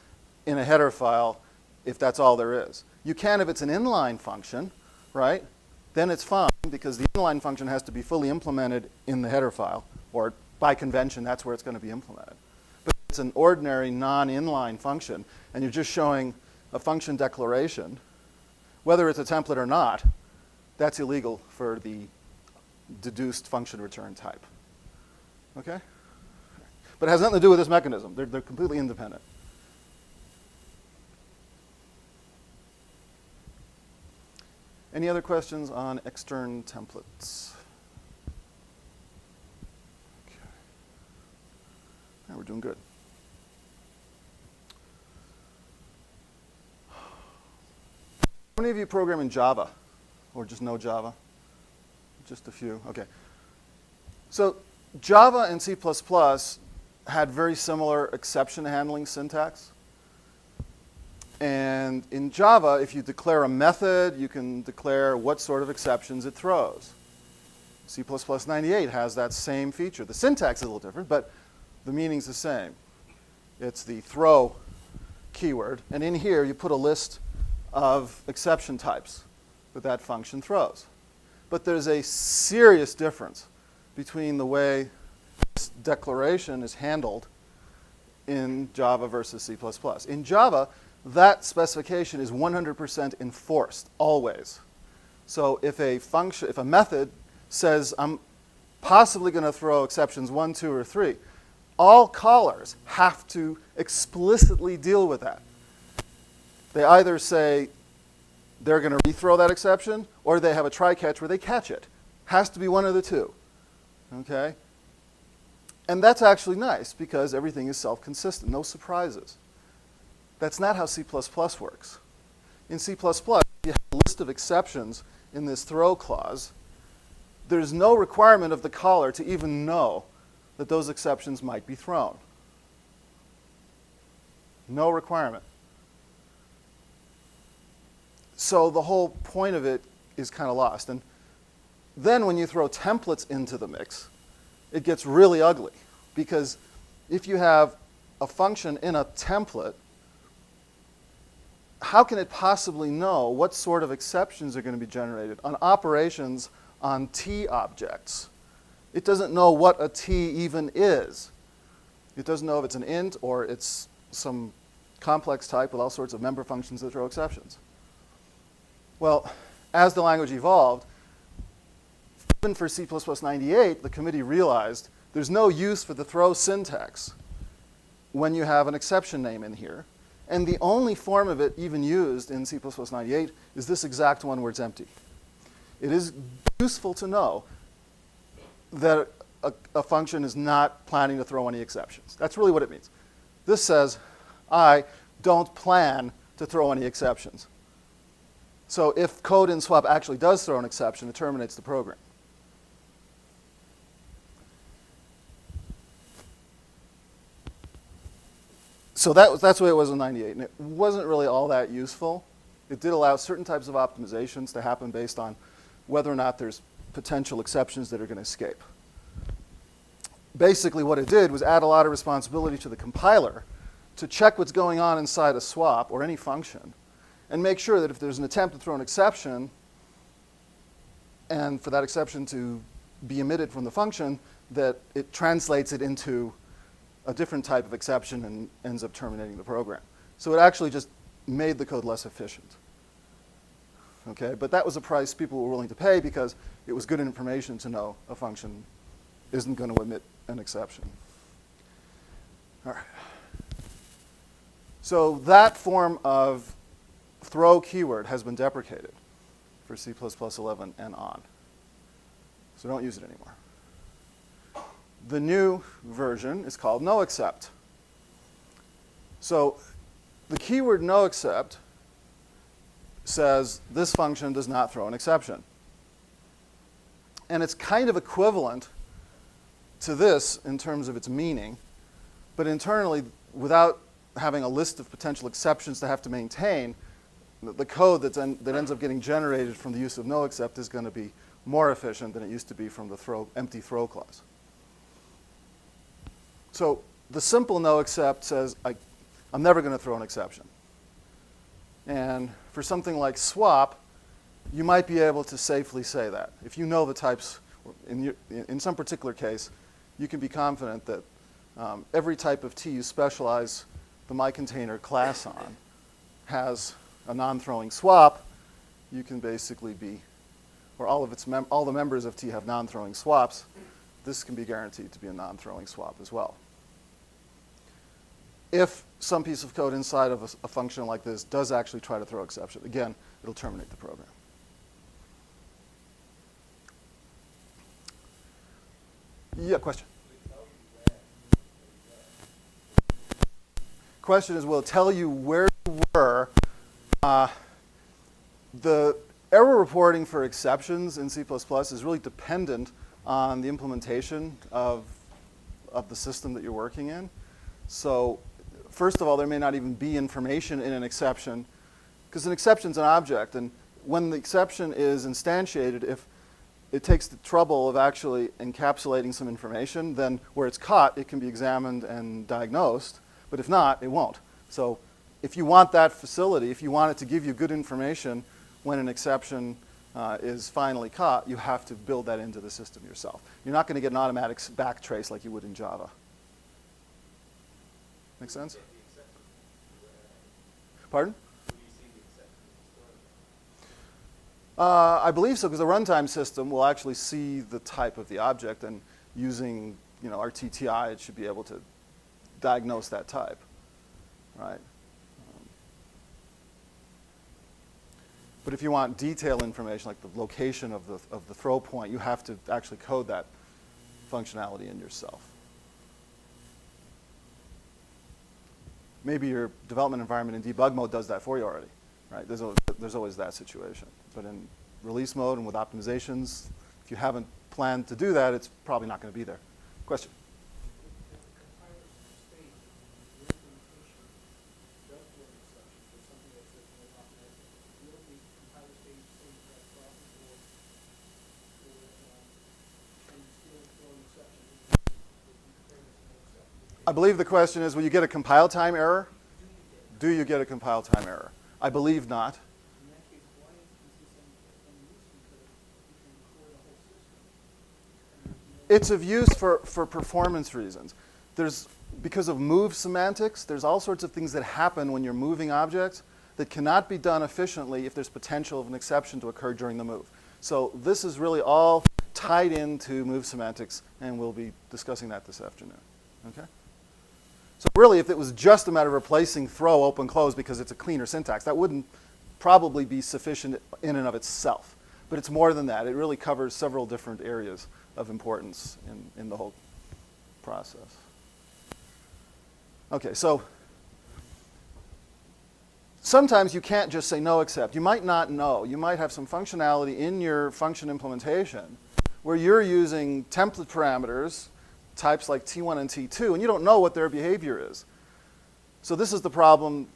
in a header file if that's all there is. You can if it's an inline function, right? Then it's fine because the inline function has to be fully implemented in the header file, or by convention, that's where it's going to be implemented. But if it's an ordinary non-inline function, and you're just showing a function declaration, whether it's a template or not, that's illegal for the deduced function return type. Okay? But it has nothing to do with this mechanism. They're completely independent. Any other questions on extern templates? Okay. Now we're doing good. How many of you program in Java? Or just know Java? Just a few. Okay. So Java and C++ had very similar exception handling syntax. And in Java, if you declare a method, you can declare what sort of exceptions it throws. C++ 98 has that same feature. The syntax is a little different, but the meaning's the same. It's the throw keyword, and in here you put a list of exception types that that function throws. But there's a serious difference between the way this declaration is handled in Java versus C++. In Java, that specification is 100% enforced, always. So if a method says, I'm possibly going to throw exceptions 1, 2, or 3, all callers have to explicitly deal with that. They either say they're going to rethrow that exception, or they have a try-catch where they catch it. Has to be one of the two. Okay? And that's actually nice, because everything is self-consistent, no surprises. That's not how C++ works. In C++, you have a list of exceptions in this throw clause. There's no requirement of the caller to even know that those exceptions might be thrown. No requirement. So the whole point of it is kind of lost. And then when you throw templates into the mix, it gets really ugly. Because if you have a function in a template, how can it possibly know what sort of exceptions are going to be generated on operations on T objects? It doesn't know what a T even is. It doesn't know if it's an int or it's some complex type with all sorts of member functions that throw exceptions. Well, as the language evolved, even for C++ 98, the committee realized there's no use for the throw syntax when you have an exception name in here. And the only form of it even used in C++ 98 is this exact one where it's empty. It is useful to know that a function is not planning to throw any exceptions. That's really what it means. This says, I don't plan to throw any exceptions. So if code in swap actually does throw an exception, it terminates the program. So that's the way it was in 98, and it wasn't really all that useful. It did allow certain types of optimizations to happen based on whether or not there's potential exceptions that are going to escape. Basically what it did was add a lot of responsibility to the compiler to check what's going on inside a swap or any function and make sure that if there's an attempt to throw an exception and for that exception to be emitted from the function, that it translates it into a different type of exception and ends up terminating the program. So it actually just made the code less efficient. Okay, but that was a price people were willing to pay because it was good information to know a function isn't going to emit an exception. All right. So that form of throw keyword has been deprecated for C++ 11 and on. So don't use it anymore. The new version is called noExcept. So the keyword noExcept says this function does not throw an exception. And it's kind of equivalent to this in terms of its meaning, but internally, without having a list of potential exceptions to have to maintain, the code that ends up getting generated from the use of noExcept is going to be more efficient than it used to be from the empty throw clause. So the simple noExcept says, I'm never going to throw an exception. And for something like swap, you might be able to safely say that. If you know the types, in some particular case, you can be confident that every type of T you specialize the myContainer class on has a non-throwing swap. You can basically be, or all the members of T have non-throwing swaps. This can be guaranteed to be a non-throwing swap as well. If some piece of code inside of a function like this does actually try to throw exception, again, it'll terminate the program. Yeah, question? Question is, will it tell you where you were? The error reporting for exceptions in C++ is really dependent on the implementation of the system that you're working in. So first of all, there may not even be information in an exception, because an exception is an object. And when the exception is instantiated, if it takes the trouble of actually encapsulating some information, then where it's caught, it can be examined and diagnosed. But if not, it won't. So if you want that facility, if you want it to give you good information when an exception is finally caught, you have to build that into the system yourself. You're not going to get an automatic backtrace like you would in Java. Make sense? Pardon? I believe so, because the runtime system will actually see the type of the object, and using RTTI, it should be able to diagnose that type, right? But if you want detailed information, like the location of the throw point, you have to actually code that functionality in yourself. Maybe your development environment in debug mode does that for you already, right? There's always that situation. But in release mode and with optimizations, if you haven't planned to do that, it's probably not going to be there. Question? I believe the question is, will you get a compile time error? Do you get a compile time error? I believe not. It's of use for performance reasons. Because of move semantics, there's all sorts of things that happen when you're moving objects that cannot be done efficiently if there's potential of an exception to occur during the move. So this is really all tied into move semantics, and we'll be discussing that this afternoon. Okay? So really, if it was just a matter of replacing throw, open, close because it's a cleaner syntax, that wouldn't probably be sufficient in and of itself. But it's more than that. It really covers several different areas of importance in the whole process. Okay, so sometimes you can't just say noExcept. You might not know. You might have some functionality in your function implementation where you're using template parameters, types like T1 and T2, and you don't know what their behavior is. So this is the problem,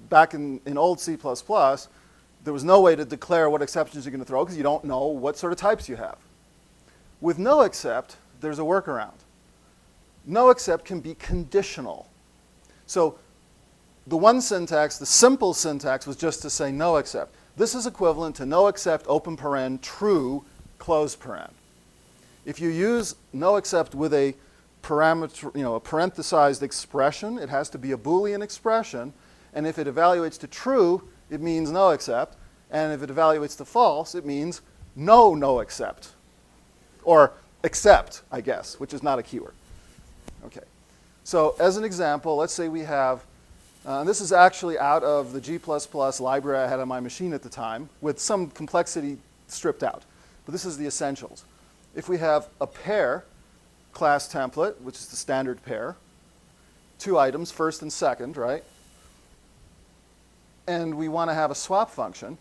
back in old C++, there was no way to declare what exceptions you're going to throw because you don't know what sort of types you have. With noExcept, there's a workaround. noExcept can be conditional. So the one syntax, the simple syntax, was just to say no except. This is equivalent to no except open paren true close paren. If you use no except with a parameter, a parenthesized expression, it has to be a Boolean expression, and if it evaluates to true, it means no except, and if it evaluates to false, it means no except, or except, I guess, which is not a keyword. Okay. So as an example, let's say we have, and this is actually out of the G++ library I had on my machine at the time, with some complexity stripped out. But this is the essentials. If we have a pair class template, which is the standard pair, 2 items, first and second, right? And we want to have a swap function,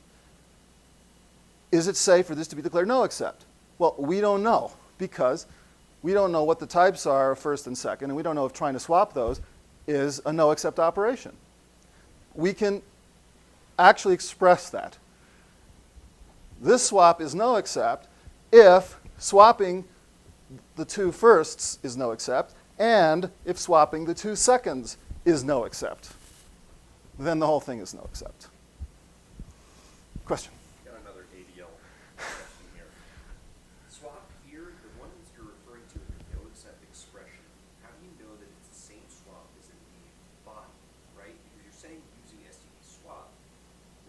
is it safe for this to be declared no except? Well, we don't know, because we don't know what the types are of first and second, and we don't know if trying to swap those is a no except operation. We can actually express that. This swap is no except if swapping the 2 firsts is no except, and if swapping the 2 seconds is no except. Then the whole thing is no except. Question? Got another ADL question here. Swap here, the ones you're referring to in the no except expression, how do you know that it's the same swap as in the body, right? Because you're saying using STD swap,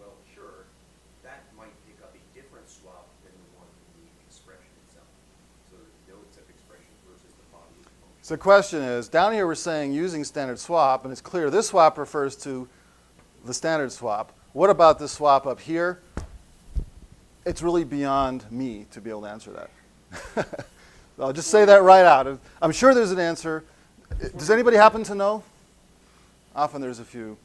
well, sure, that might pick up a different swap than the one in the expression itself. So the no except expression versus the body function. So the question is, down here we're saying using standard swap, and it's clear this swap refers to the standard swap. What about this swap up here? It's really beyond me to be able to answer that. I'll just say that right out. I'm sure there's an answer. Does anybody happen to know? Often there's a few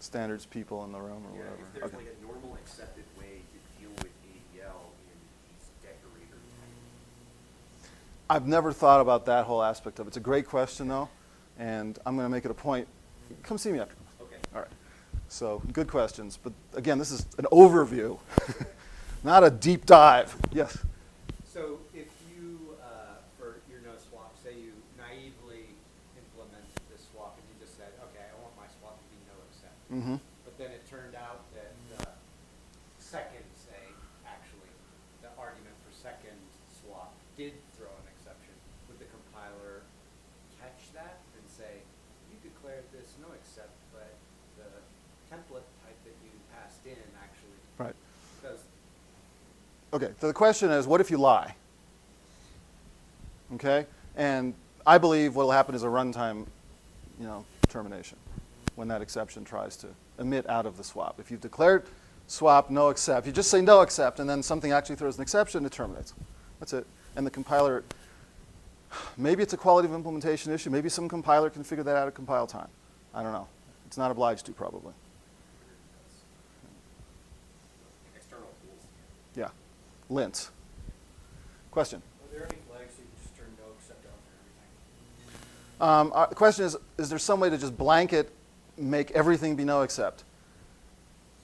standards people in the room or Yeah, whatever. if there's Okay. like a normal accepted way to deal with ADL in these decorator type. I've never thought about that whole aspect of it. It's a great question, though, and I'm going to make it a point. Come see me after. Okay. All right. So good questions. But again, this is an overview, not a deep dive. Yes? So if you, for your no swap, say you naively implemented this swap and you just said, okay, I want my swap to be no except. Mm-hmm. But then it turned out that the second, say, actually, the argument for second swap did throw an exception. Would the compiler catch that and say, you declared this no except, but the template type that you passed in actually Right. does. Okay, so the question is, what if you lie? Okay? And I believe what will happen is a runtime, termination when that exception tries to emit out of the swap. If you've declared swap no except, you just say no except, and then something actually throws an exception, it terminates. That's it. And the compiler, maybe it's a quality of implementation issue. Maybe some compiler can figure that out at compile time. I don't know. It's not obliged to, probably. External tools. Yeah. Lint. Question? Are there any flags so you can just turn no except out for everything? The question is there some way to just blanket make everything be no except?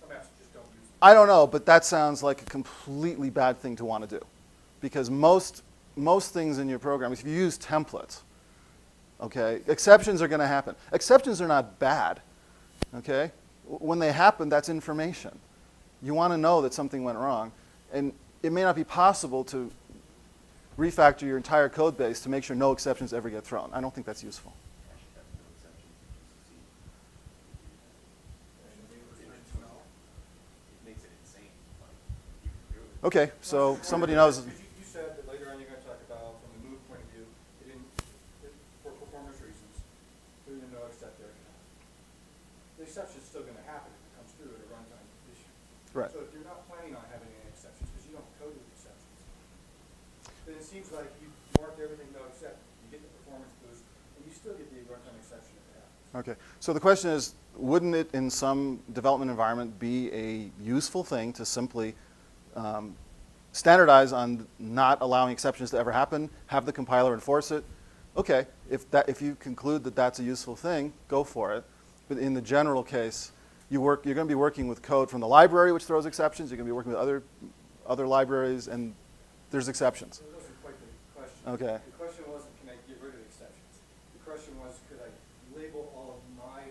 Some apps just don't use them. I don't know, but that sounds like a completely bad thing to want to do. Because most things in your program, if you use templates, okay, exceptions are going to happen. Exceptions are not bad, okay? When they happen, that's information. You want to know that something went wrong. And it may not be possible to refactor your entire code base to make sure no exceptions ever get thrown. I don't think that's useful. It makes it insane, but you can do it. Okay, so somebody knows. Because you said that later on you're going to talk about, from the move point of view, for performance reasons, doing a no except there can happen. The exception's still going to happen if it comes through at a runtime issue. Right. So if you're not planning on having any exceptions, because you don't code with exceptions, then it seems like you marked everything no except, you get the performance boost, and you still get the runtime exception if it happens. Okay, so the question is, wouldn't it in some development environment be a useful thing to simply standardize on not allowing exceptions to ever happen, have the compiler enforce it? Okay, if you conclude that that's a useful thing, go for it. But in the general case, you're going to be working with code from the library, which throws exceptions. You're going to be working with other libraries, and there's exceptions. So it wasn't quite the question. Okay. The question wasn't, can I get rid of exceptions? The question was, could I label all of my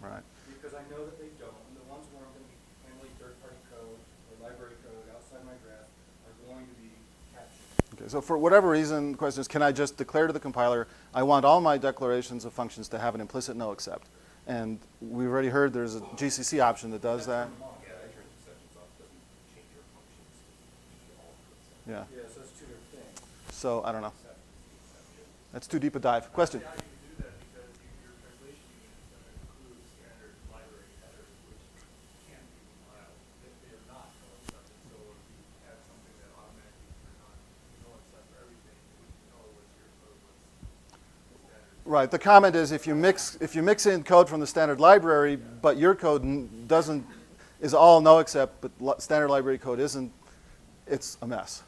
right? Because I know that they don't, and the ones where I'm gonna be handling third-party code or library code outside my graph are going to be captured. Okay, so for whatever reason, the question is, can I just declare to the compiler, I want all my declarations of functions to have an implicit no except? And we've already heard there's a GCC option that does that. Yeah, I turn exceptions off, doesn't change your functions to be all except. Yeah, Yeah, so it's two different things. so I don't know. Except is the exception. That's too deep a dive. Question? Now you can do that because your translation unit is going to include standard library headers, which can be compiled. They are not no accepted. So if you had something that automatically turned on no accept for everything, you wouldn't know what's your code, what's the standard. Right, the comment is if you mix in code from the standard library, but your code is all no except, but standard library code isn't, it's a mess.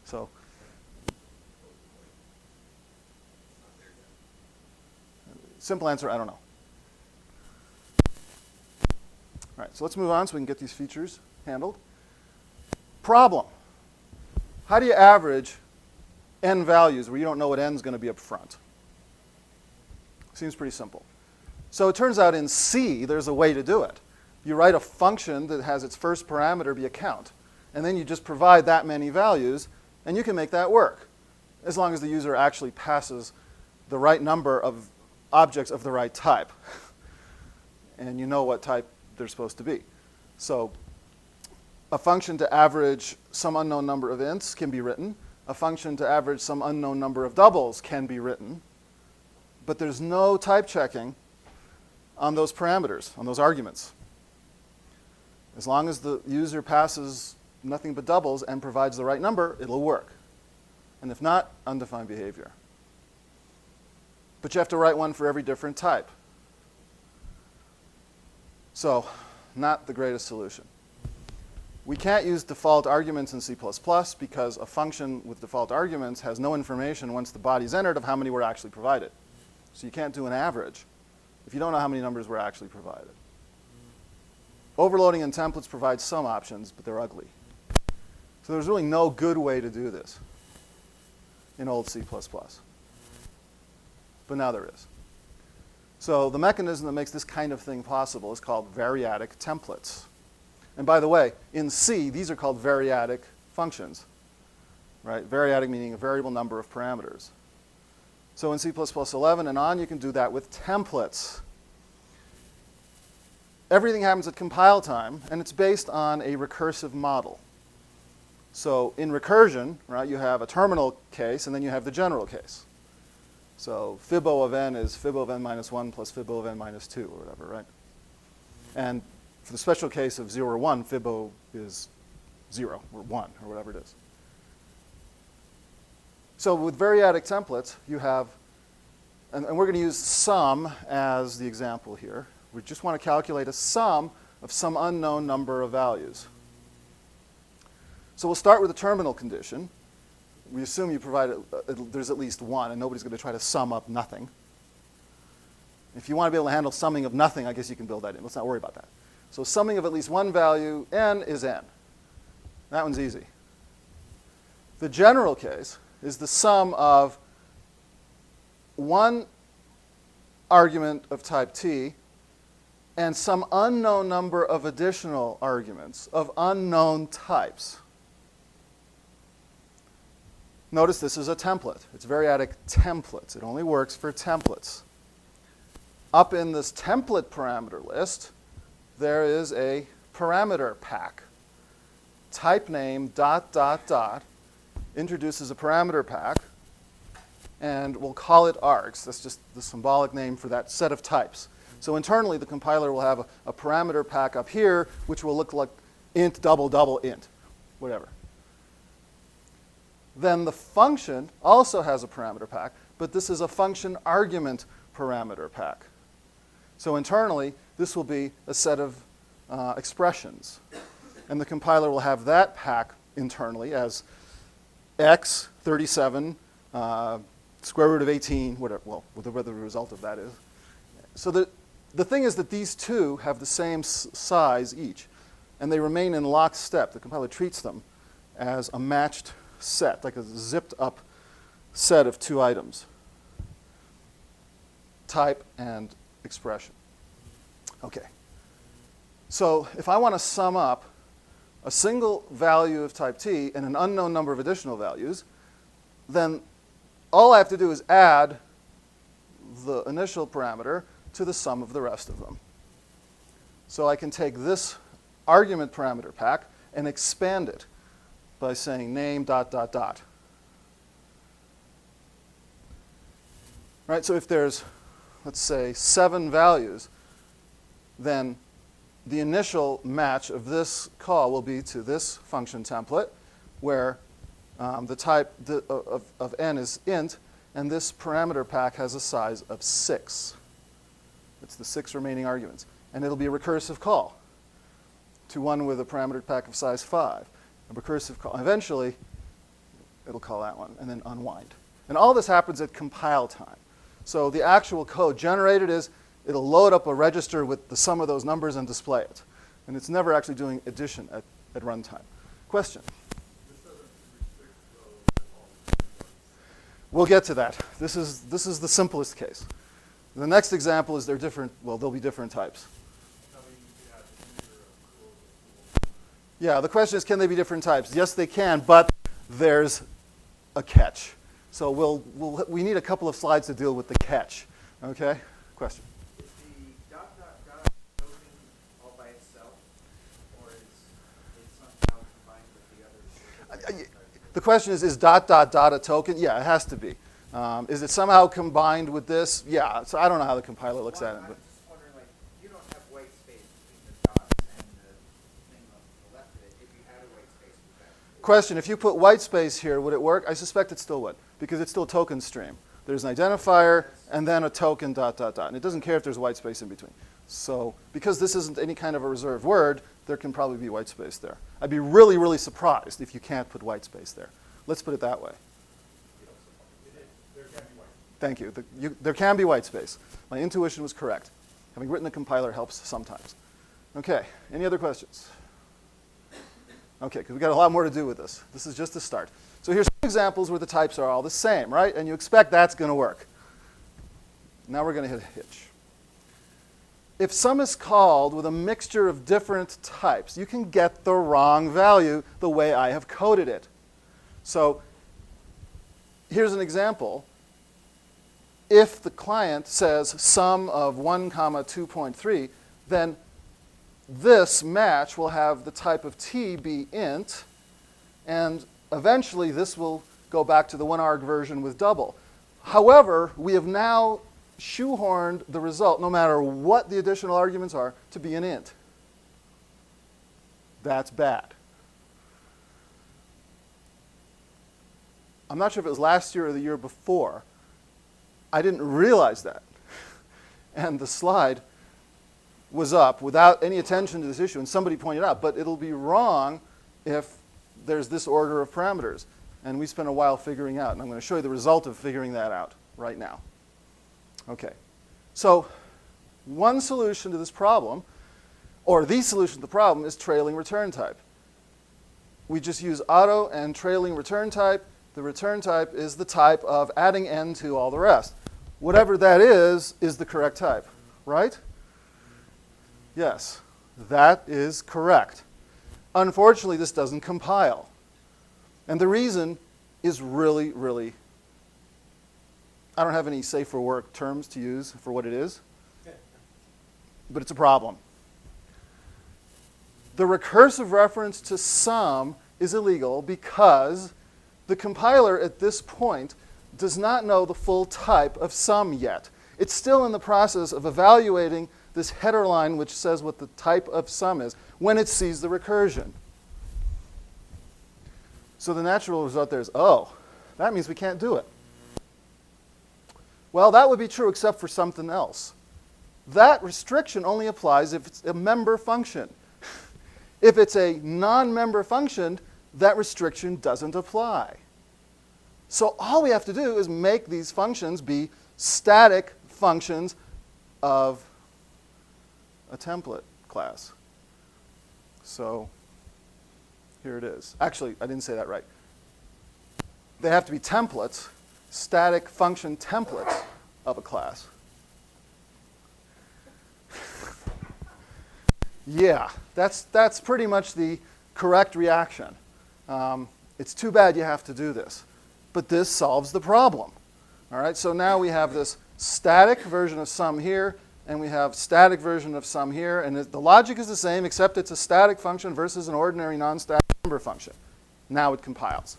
So, simple answer, I don't know. All right, so let's move on so we can get these features handled. Problem. How do you average n values where you don't know what n is going to be up front? Seems pretty simple. So it turns out in C, there's a way to do it. You write a function that has its first parameter be a count, and then you just provide that many values, and you can make that work, as long as the user actually passes the right number of objects of the right type, and you know what type they're supposed to be. So a function to average some unknown number of ints can be written. A function to average some unknown number of doubles can be written. But there's no type checking on those parameters, on those arguments. As long as the user passes nothing but doubles and provides the right number, it'll work. And if not, undefined behavior. But you have to write one for every different type. So, not the greatest solution. We can't use default arguments in C++ because a function with default arguments has no information once the body's entered of how many were actually provided. So you can't do an average if you don't know how many numbers were actually provided. Overloading and templates provide some options, but they're ugly. So there's really no good way to do this in old C++. But now there is. So the mechanism that makes this kind of thing possible is called variadic templates. And by the way, in C, these are called variadic functions. Right? Variadic meaning a variable number of parameters. So in C++ 11 and on, you can do that with templates. Everything happens at compile time, and it's based on a recursive model. So in recursion, right, you have a terminal case, and then you have the general case. So fibO of n is fibO of n minus 1 plus fibO of n minus 2, or whatever, right? And for the special case of 0 or 1, fibO is 0 or 1, or whatever it is. So with variadic templates, you have, and we're going to use sum as the example here. We just want to calculate a sum of some unknown number of values. So we'll start with a terminal condition. We assume you provide there's at least one, and nobody's going to try to sum up nothing. If you want to be able to handle summing of nothing, I guess you can build that in. Let's not worry about that. So summing of at least one value, n is n. That one's easy. The general case is the sum of one argument of type t and some unknown number of additional arguments of unknown types. Notice this is a template. It's variadic templates. It only works for templates. Up in this template parameter list, there is a parameter pack. Type name dot dot dot introduces a parameter pack, and we'll call it args. That's just the symbolic name for that set of types. So internally, the compiler will have a parameter pack up here, which will look like int, double, double, int, whatever. Then the function also has a parameter pack, but this is a function argument parameter pack. So internally, this will be a set of expressions. And the compiler will have that pack internally as x, 37, square root of 18, whatever, well, whatever the result of that is. So the thing is that these two have the same size each, and they remain in lockstep. The compiler treats them as a matched set, like a zipped up set of two items, type and expression. Okay. So if I want to sum up a single value of type t and an unknown number of additional values, then all I have to do is add the initial parameter to the sum of the rest of them. So I can take this argument parameter pack and expand it by saying name dot dot dot. Right, so if there's, let's say, 7 values, then the initial match of this call will be to this function template, where the type of n is int, and this parameter pack has a size of 6. It's the 6 remaining arguments. And it'll be a recursive call to one with a parameter pack of size 5. A recursive call. Eventually, it'll call that one, and then unwind. And all this happens at compile time. So the actual code generated is, it'll load up a register with the sum of those numbers and display it. And it's never actually doing addition at runtime. Question? We'll get to that. This is the simplest case. The next example is they're different, well, there'll be different types. Yeah, the question is, can they be different types? Yes, they can, but there's a catch. So we need a couple of slides to deal with the catch. Okay? Question? Is the dot dot dot token all by itself, or is it somehow combined with the others? The question is dot dot dot a token? Yeah, it has to be. Is it somehow combined with this? Yeah, so I don't know how the compiler looks at it. I'm But just wondering, like, you don't have white space between the dots and the thing on the left of it. If you had a white space, would that? question, if you put white space here, would it work? I suspect it still would, because it's still a token stream. There's an identifier and then a token dot dot dot. And it doesn't care if there's white space in between. So because this isn't any kind of a reserved word, there can probably be white space there. I'd be really, really surprised if you can't put white space there. Let's put it that way. Thank you. There can be white space. My intuition was correct. Having written the compiler helps sometimes. Okay, any other questions? Okay, because we've got a lot more to do with this. This is just the start. So here's some examples where the types are all the same, right? And you expect that's going to work. Now we're going to hit a hitch. If sum is called with a mixture of different types, you can get the wrong value the way I have coded it. So here's an example. If the client says sum of 1, 2.3, then this match will have the type of t be int, and eventually this will go back to the 1arg version with double. However, we have now shoehorned the result, no matter what the additional arguments are, to be an int. That's bad. I'm not sure if it was last year or the year before. I didn't realize that. And the slide was up without any attention to this issue, and somebody pointed out, but it'll be wrong if there's this order of parameters. And we spent a while figuring out, and I'm going to show you the result of figuring that out right now. Okay, so one solution to this problem, or the solution to the problem, is trailing return type. We just use auto and trailing return type. The return type is the type of adding n to all the rest. Whatever that is the correct type, right? Yes, that is correct. Unfortunately, this doesn't compile. And the reason is really, really, I don't have any safe for work terms to use for what it is, but it's a problem. The recursive reference to sum is illegal because the compiler at this point does not know the full type of sum yet. It's still in the process of evaluating this header line which says what the type of sum is when it sees the recursion. So the natural result there is, oh, that means we can't do it. Well, that would be true except for something else. That restriction only applies if it's a member function. If it's a non-member function, that restriction doesn't apply. So all we have to do is make these functions be static functions of a template class. So here it is. Actually, I didn't say that right. They have to be templates, static function templates of a class. Yeah, that's pretty much the correct reaction. It's too bad you have to do this. But this solves the problem. All right, so now we have this static version of sum here, and we have static version of sum here, and the logic is the same, except it's a static function versus an ordinary non-static number function. Now it compiles.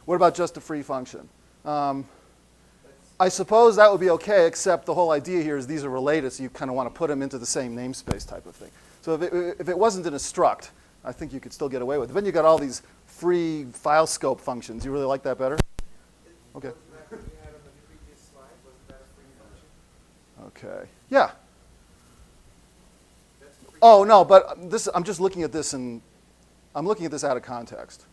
What about just a free function? I suppose that would be okay, except the whole idea here is these are related, so you kind of want to put them into the same namespace type of thing. So if it wasn't in a struct, I think you could still get away with it. Then you got all these free file scope functions. You really like that better? Okay. Wasn't that what we had on the previous slide? Wasn't that a free function? Okay. Yeah. That's the free Oh no, but this I'm just looking at this and I'm looking at this out of context.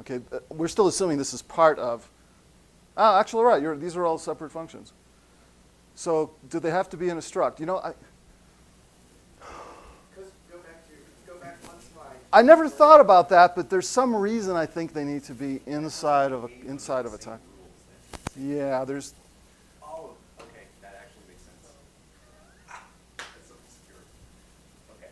Okay, we're still assuming this is part of. Ah, actually, right. These are all separate functions. So, do they have to be in a struct? You know, Because go back one slide. I never thought about that, but there's some reason I think they need to be inside of a type. Yeah, there's. Oh, okay, that actually makes sense. That's so obscure. Okay.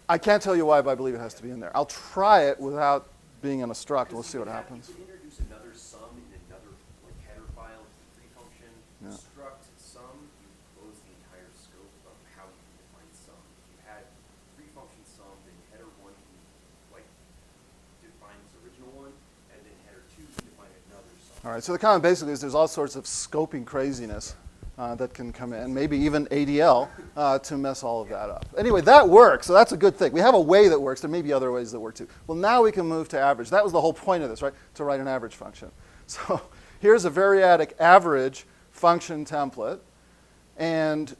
I can't tell you why, but I believe it has to be in there. I'll try it without being in a struct. We'll see what happens. You could introduce another sum in another like header file to the free function. Yeah. Struct sum, you close the entire scope of how you can define sum. If you had free function sum, then header 1 can like define its original one, and then header 2 can define another sum. All right, so the comment basically is there's all sorts of scoping craziness that can come in, maybe even ADL to mess all of that up. Anyway, that works, so that's a good thing. We have a way that works. There may be other ways that work too. Well, now we can move to average. That was the whole point of this, right? To write an average function. So here's a variadic average function template, and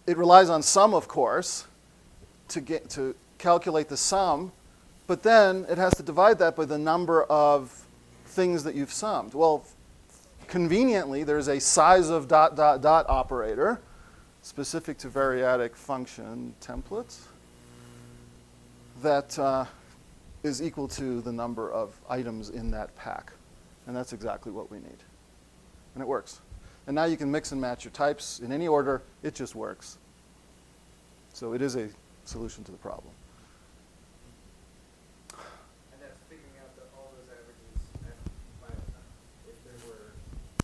it relies on sum, of course, to calculate the sum, but then it has to divide that by the number of things that you've summed. Well, conveniently, there's a size of ... operator specific to variadic function templates that is equal to the number of items in that pack. And that's exactly what we need. And it works. And now you can mix and match your types in any order. It just works. So it is a solution to the problem. And that's figuring out all those averages at compile time. If there were.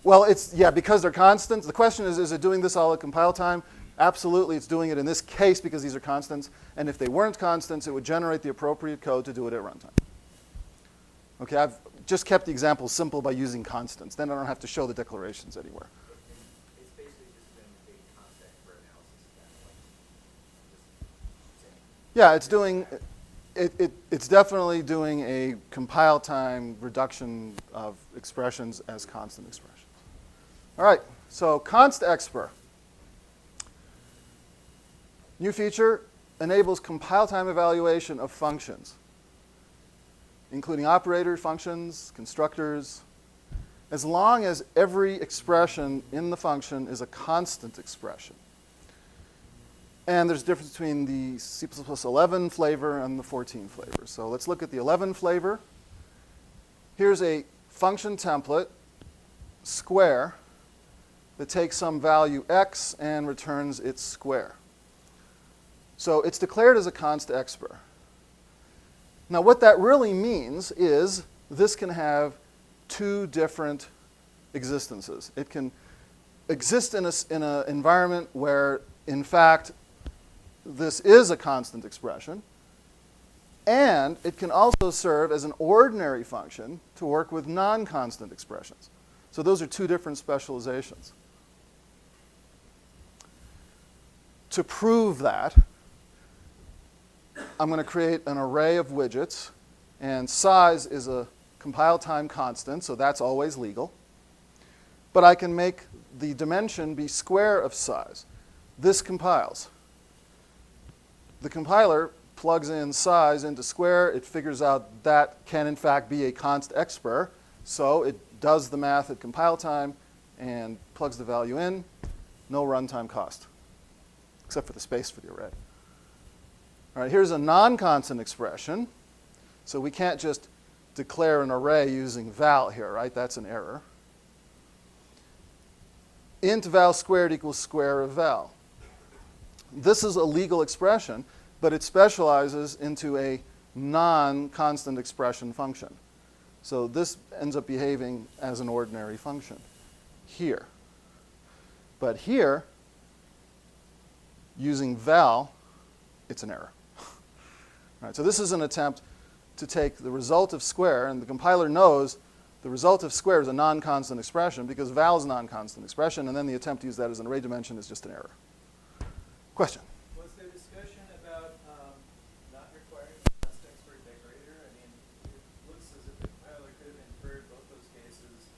Well, because they're constants. The question is it doing this all at compile time? Absolutely, it's doing it in this case because these are constants. And if they weren't constants, it would generate the appropriate code to do it at runtime. Okay, I've just kept the example simple by using constants. Then I don't have to show the declarations anywhere. It's basically just been a concept for analysis of that, Yeah, it's doing. It's definitely doing a compile time reduction of expressions as constant expressions. All right, so const expr. New feature enables compile time evaluation of functions, including operator functions, constructors, as long as every expression in the function is a constant expression. And there's a difference between the C++ 11 flavor and the 14 flavor. So let's look at the 11 flavor. Here's a function template, square, that takes some value x and returns its square. So it's declared as a const expr. Now what that really means is this can have two different existences. It can exist in an environment where, in fact, this is a constant expression, and it can also serve as an ordinary function to work with non-constant expressions. So those are two different specializations. To prove that, I'm going to create an array of widgets, and size is a compile time constant, so that's always legal. But I can make the dimension be square of size. This compiles. The compiler plugs in size into square. It figures out that can, in fact, be a const expr. So it does the math at compile time and plugs the value in. No runtime cost, except for the space for the array. All right, here's a non-constant expression. So we can't just declare an array using val here, right? That's an error. Int val squared equals square of val. this is a legal expression, but it specializes into a non-constant expression function. So this ends up behaving as an ordinary function here. But here, using val, it's an error. All right, so this is an attempt to take the result of square, and the compiler knows the result of square is a non-constant expression because val is a non-constant expression, and then the attempt to use that as an array dimension is just an error. Question? Was there discussion about not requiring a const expert decorator? I mean, it looks as if the compiler could have inferred both those cases,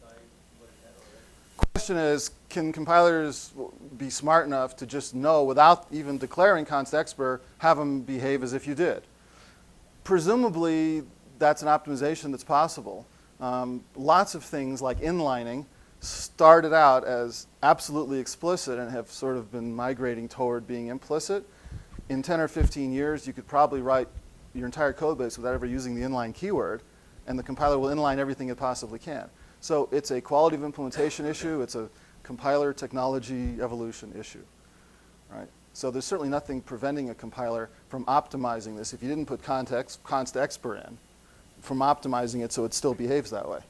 by what it had already. Question is, can compilers be smart enough to just know, without even declaring const expert, have them behave as if you did? Presumably, that's an optimization that's possible. Lots of things like inlining started out as absolutely explicit and have sort of been migrating toward being implicit. In 10 or 15 years, you could probably write your entire code base without ever using the inline keyword, and the compiler will inline everything it possibly can. So it's a quality of implementation issue. It's a compiler technology evolution issue. Right? So there's certainly nothing preventing a compiler from optimizing this, if you didn't put const expert in, from optimizing it so it still behaves that way.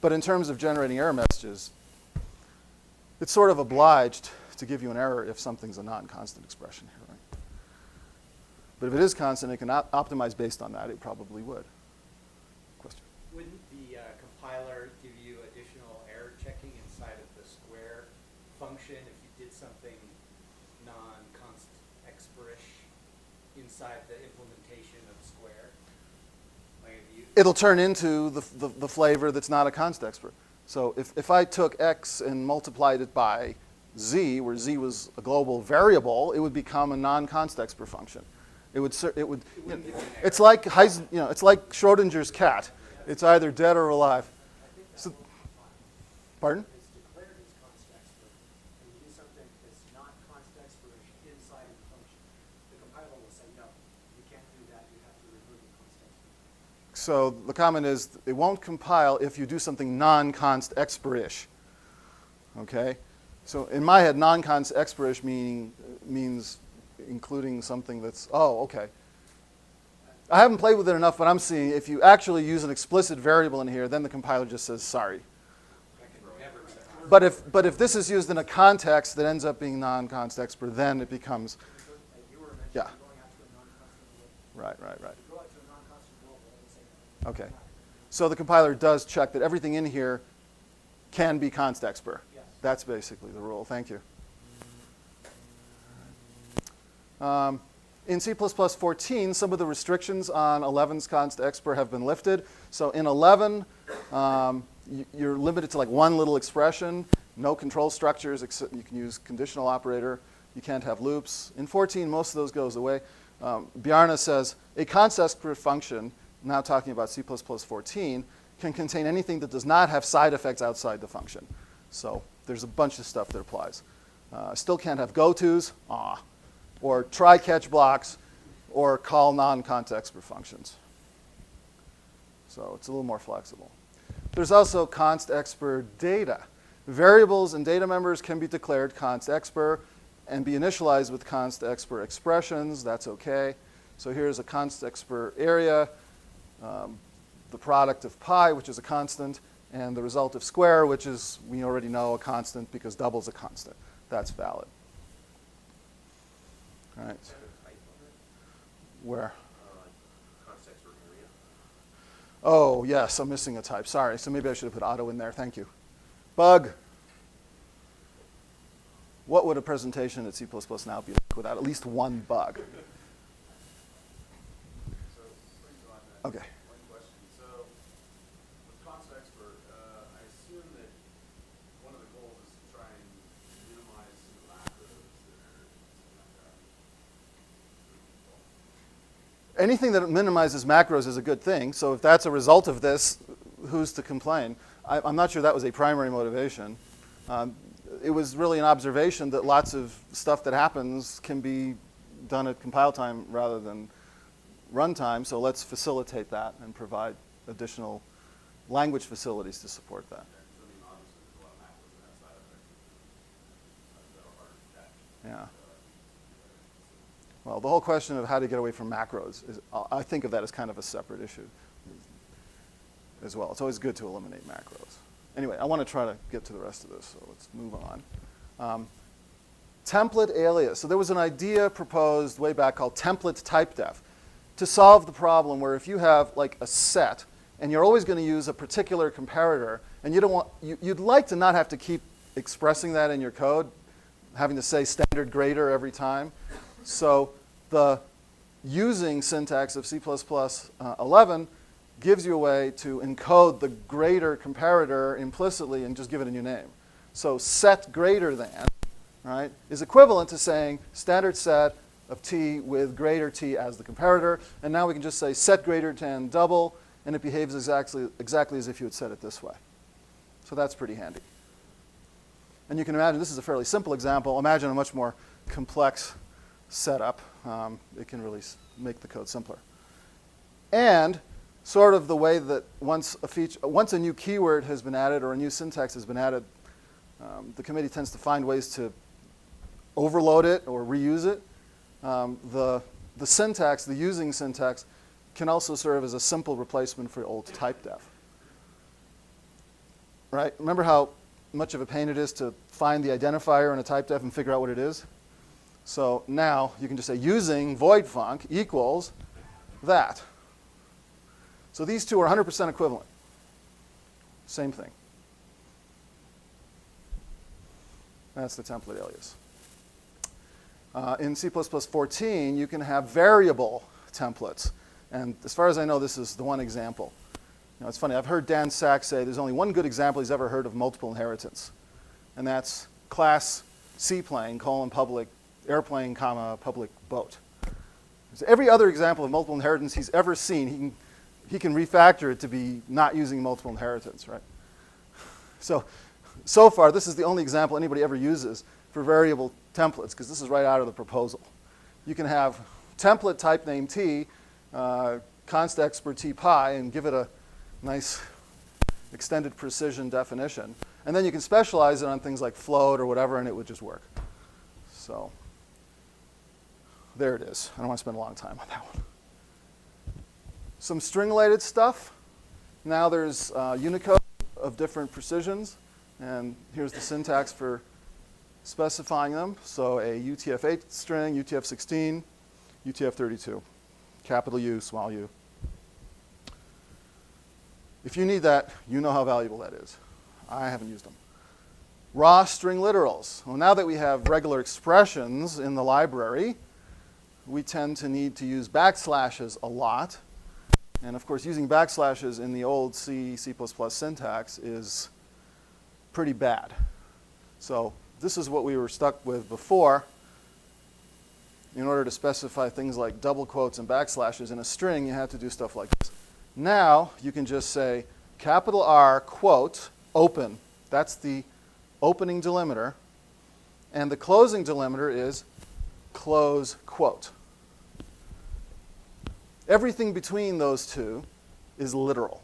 But in terms of generating error messages, it's sort of obliged to give you an error if something's a non-constant expression here. Right? But if it is constant, it can optimize based on that. It probably would. Question? Wouldn't the compiler give you additional error checking inside of the square function if you did something non-const expert-ish inside the implementation of square? Like if you It'll turn into the flavor that's not a const expert. So if I took x and multiplied it by z, where z was a global variable, it would become a non-const expert function. It's like it's like Schrodinger's cat. It's either dead or alive. So, pardon? It's declared as const expert, and you do something that's not const expert-ish inside of the function. The compiler will say, no, you can't do that. You have to remove the const expert. So the comment is it won't compile if you do something non-const expert-ish. Okay? So in my head, non-const expert-ish means including something that's, okay. I haven't played with it enough, but I'm seeing if you actually use an explicit variable in here, then the compiler just says sorry. But if this is used in a context that ends up being non-const expert, then it becomes, You were mentioning yeah. going out to a non-constant global. Right. You go out to a non-constant global and say, Okay. So the compiler does check that everything in here can be const expert. Yes. That's basically the rule. Thank you. In C++ 14, some of the restrictions on 11's const expert have been lifted. So in 11, you're limited to like one little expression, no control structures, except you can use conditional operator. You can't have loops. In 14, most of those goes away. Bjarne says a const expert function, now talking about C++ 14, can contain anything that does not have side effects outside the function. So there's a bunch of stuff that applies. Still can't have gotos, or try catch blocks, or call non-const expert functions. So it's a little more flexible. There's also const expert data. Variables and data members can be declared const expert and be initialized with const expert expressions. That's okay. So here's a const expert area, the product of pi, which is a constant, and the result of square, which is, we already know, a constant because double is a constant. That's valid. All right. Where? Const expert area. Oh, yes, I'm missing a type. Sorry. So maybe I should have put auto in there. Thank you. Bug. What would a presentation at C++ now be like without at least one bug? So, brings on that. Okay. One question. So, with const expert, I assume that one of the goals is to try and minimize the macros that are something like that. Anything that minimizes macros is a good thing. So if that's a result of this, who's to complain? I'm not sure that was a primary motivation. It was really an observation that lots of stuff that happens can be done at compile time rather than runtime. So let's facilitate that and provide additional language facilities to support that. So, I mean, obviously, there's a lot of macros that have side effects that are hard to catch. Yeah. Well, the whole question of how to get away from macros is, I think of that as kind of a separate issue as well. It's always good to eliminate macros. Anyway, I want to try to get to the rest of this, so let's move on. Template alias. So there was an idea proposed way back called template typedef to solve the problem where if you have like a set and you're always going to use a particular comparator and you don't want, you'd like to not have to keep expressing that in your code, having to say standard grader every time. So the using syntax of C++ 11 gives you a way to encode the greater comparator implicitly and just give it a new name. So set greater than, right, is equivalent to saying standard set of t with greater t as the comparator. And now we can just say set greater than double, and it behaves exactly as if you had said it this way. So that's pretty handy. And you can imagine this is a fairly simple example. Imagine a much more complex setup. It can really make the code simpler. And sort of the way that once a new keyword has been added or a new syntax has been added, the committee tends to find ways to overload it or reuse it. The syntax, the using syntax, can also serve as a simple replacement for old typedef. Right? Remember how much of a pain it is to find the identifier in a typedef and figure out what it is? So now you can just say using void func equals that. So these two are 100% equivalent. Same thing. That's the template alias. In C++ 14, you can have variable templates. And as far as I know, this is the one example. You know, it's funny, I've heard Dan Sachs say there's only one good example he's ever heard of multiple inheritance. And that's class seaplane, public airplane, public boat. So every other example of multiple inheritance he's ever seen, he can refactor it to be not using multiple inheritance, right? So far, this is the only example anybody ever uses for variable templates, because this is right out of the proposal. You can have template type name t, const expr t pi, and give it a nice extended precision definition. And then you can specialize it on things like float or whatever, and it would just work. So there it is. I don't want to spend a long time on that one. Some string-related stuff. Now there's Unicode of different precisions. And here's the syntax for specifying them. So a UTF-8 string, UTF-16, UTF-32. Capital U, small u. If you need that, you know how valuable that is. I haven't used them. Raw string literals. Well, now that we have regular expressions in the library, we tend to need to use backslashes a lot. And of course, using backslashes in the old C++ syntax is pretty bad. So this is what we were stuck with before. In order to specify things like double quotes and backslashes in a string, you had to do stuff like this. Now you can just say capital R quote open. That's the opening delimiter. And the closing delimiter is close quote. Everything between those two is literal.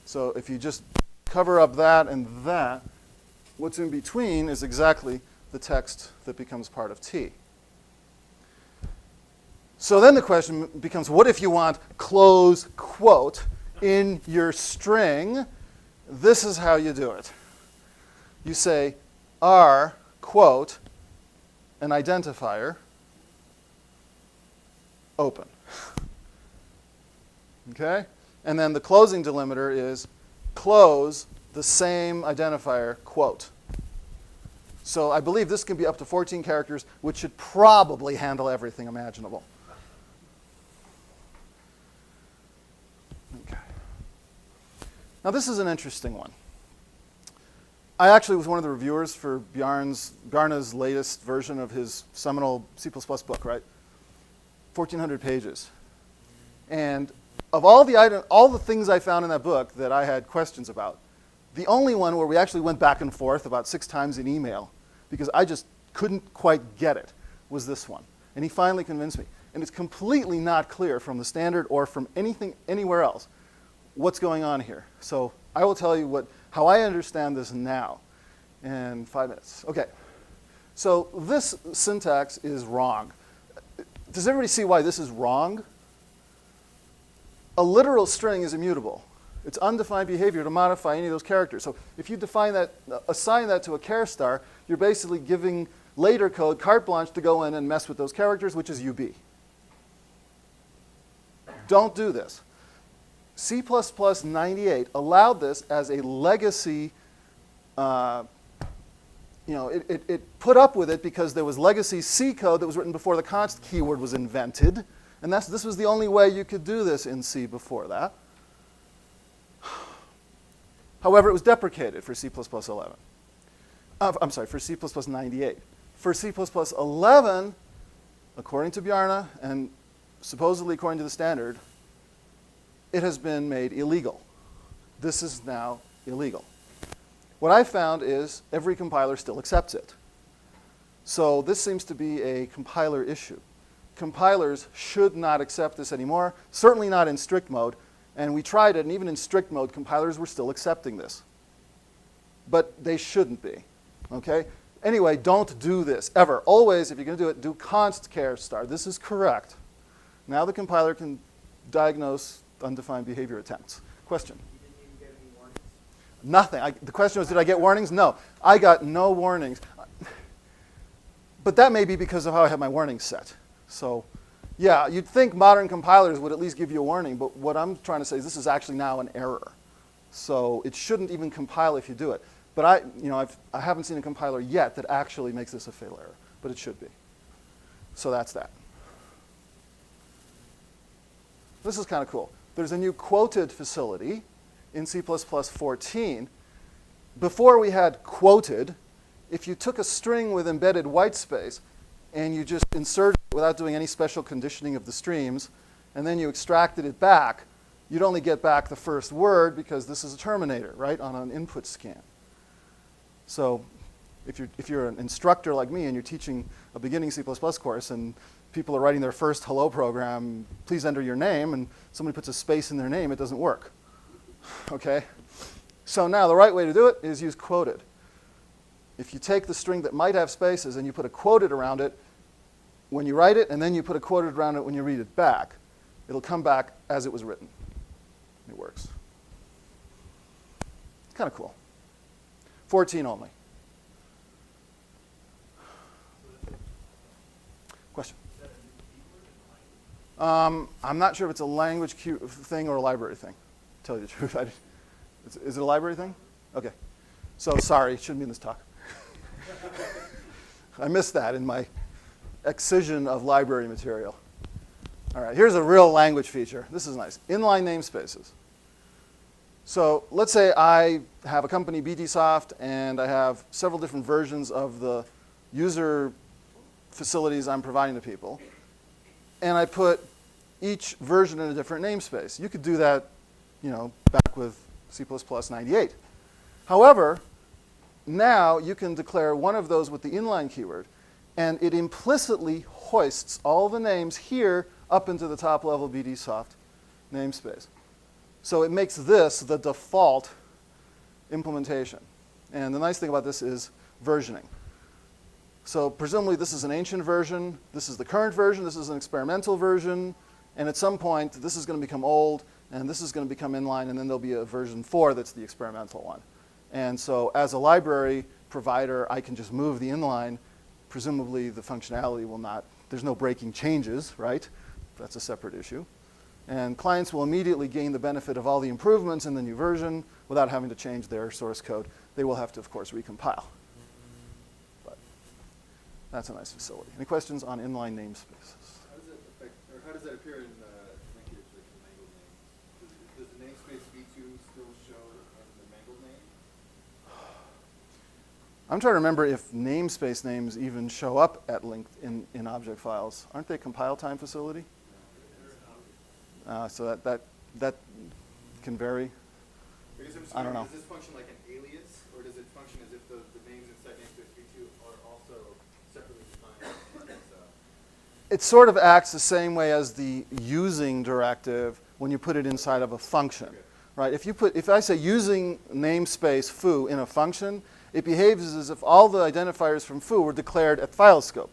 So if you just cover up that and that, what's in between is exactly the text that becomes part of T. So then the question becomes, what if you want close quote in your string? This is how you do it. You say R quote, an identifier, open. Okay? And then the closing delimiter is close the same identifier, quote. So I believe this can be up to 14 characters, which should probably handle everything imaginable. Okay. Now this is an interesting one. I actually was one of the reviewers for Bjarne's latest version of his seminal C++ book, right? 1,400 pages. And of all the things I found in that book that I had questions about, the only one where we actually went back and forth about 6 times in email, because I just couldn't quite get it, was this one. And he finally convinced me. And it's completely not clear from the standard or from anything anywhere else what's going on here. So I will tell you how I understand this now in 5 minutes. Okay. So this syntax is wrong. Does everybody see why this is wrong? A literal string is immutable. It's undefined behavior to modify any of those characters. So if you define that, assign that to a char star, you're basically giving later code carte blanche to go in and mess with those characters, which is UB. Don't do this. C++ 98 allowed this as a legacy. It put up with it because there was legacy C code that was written before the const keyword was invented. And this was the only way you could do this in C before that. However, it was deprecated for C++ 11. I'm sorry, for C++ 98. For C++ 11, according to Bjarne, and supposedly according to the standard, it has been made illegal. This is now illegal. What I found is every compiler still accepts it. So this seems to be a compiler issue. Compilers should not accept this anymore, certainly not in strict mode. And we tried it, and even in strict mode, compilers were still accepting this. But they shouldn't be, okay? Anyway, don't do this, ever. Always, if you're going to do it, do const char star. This is correct. Now the compiler can diagnose undefined behavior attempts. Question? You didn't even get any warnings? Nothing. The question was, did I get warnings? No. I got no warnings. But that may be because of how I have my warnings set. So, yeah, you'd think modern compilers would at least give you a warning, but what I'm trying to say is this is actually now an error. So it shouldn't even compile if you do it. But I haven't seen a compiler yet that actually makes this a fatal error, but it should be. So that's that. This is kind of cool. There's a new quoted facility in C++ 14. Before we had quoted, if you took a string with embedded white space and you just inserted it without doing any special conditioning of the streams, and then you extracted it back, you'd only get back the first word because this is a terminator, right, on an input scan. So if you're an instructor like me and you're teaching a beginning C++ course and people are writing their first hello program, please enter your name, and somebody puts a space in their name, it doesn't work. Okay? So now the right way to do it is use quoted. If you take the string that might have spaces and you put a quoted around it when you write it, and then you put a quoted around it when you read it back, it'll come back as it was written. It works. It's kind of cool. 14 only. Question? I'm not sure if it's a language thing or a library thing, to tell you the truth. Is it a library thing? Okay. So sorry, it shouldn't be in this talk. I missed that in my excision of library material. All right, here's a real language feature. This is nice. Inline namespaces. So let's say I have a company, BTsoft, and I have several different versions of the user facilities I'm providing to people. And I put each version in a different namespace. You could do that, back with C++ 98. However, now you can declare one of those with the inline keyword, and it implicitly hoists all the names here up into the top level BTsoft namespace. So it makes this the default implementation. And the nice thing about this is versioning. So presumably this is an ancient version, this is the current version, this is an experimental version, and at some point this is going to become old, and this is going to become inline, and then there'll be a version 4 that's the experimental one. And so as a library provider, I can just move the inline. Presumably the functionality will not, there's no breaking changes, right? That's a separate issue. And clients will immediately gain the benefit of all the improvements in the new version without having to change their source code. They will have to, of course, recompile. But that's a nice facility. Any questions on inline namespaces? How does that affect, or how does that appear in linkage with the mangled names? Does the namespace v2 still show as the mangled name? I'm trying to remember if namespace names even show up at linked in object files. Aren't they compile time facility? So that can vary. Because I'm just I don't wondering, know. does this function like an alias, or does it function as if the names inside namespace v2 are also separately defined? It sort of acts the same way as the using directive when you put it inside of a function, right? If I say using namespace foo in a function, it behaves as if all the identifiers from foo were declared at file scope.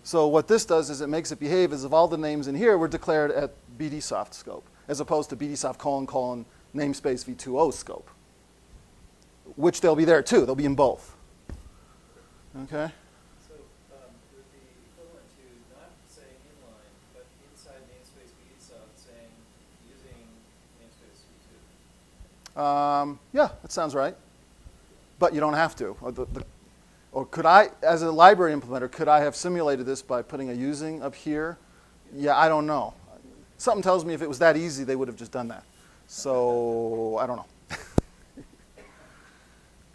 So what this does is it makes it behave as if all the names in here were declared at BDSoft scope, as opposed to BDSoft : namespace v20 scope, which they'll be there too. They'll be in both. Okay? So it would be equivalent to not saying inline, but inside namespace BDSoft saying using namespace v2. Yeah, that sounds right. But you don't have to. Or could I, as a library implementer, could I have simulated this by putting a using up here? Yeah, I don't know. Something tells me if it was that easy, they would have just done that. So I don't know.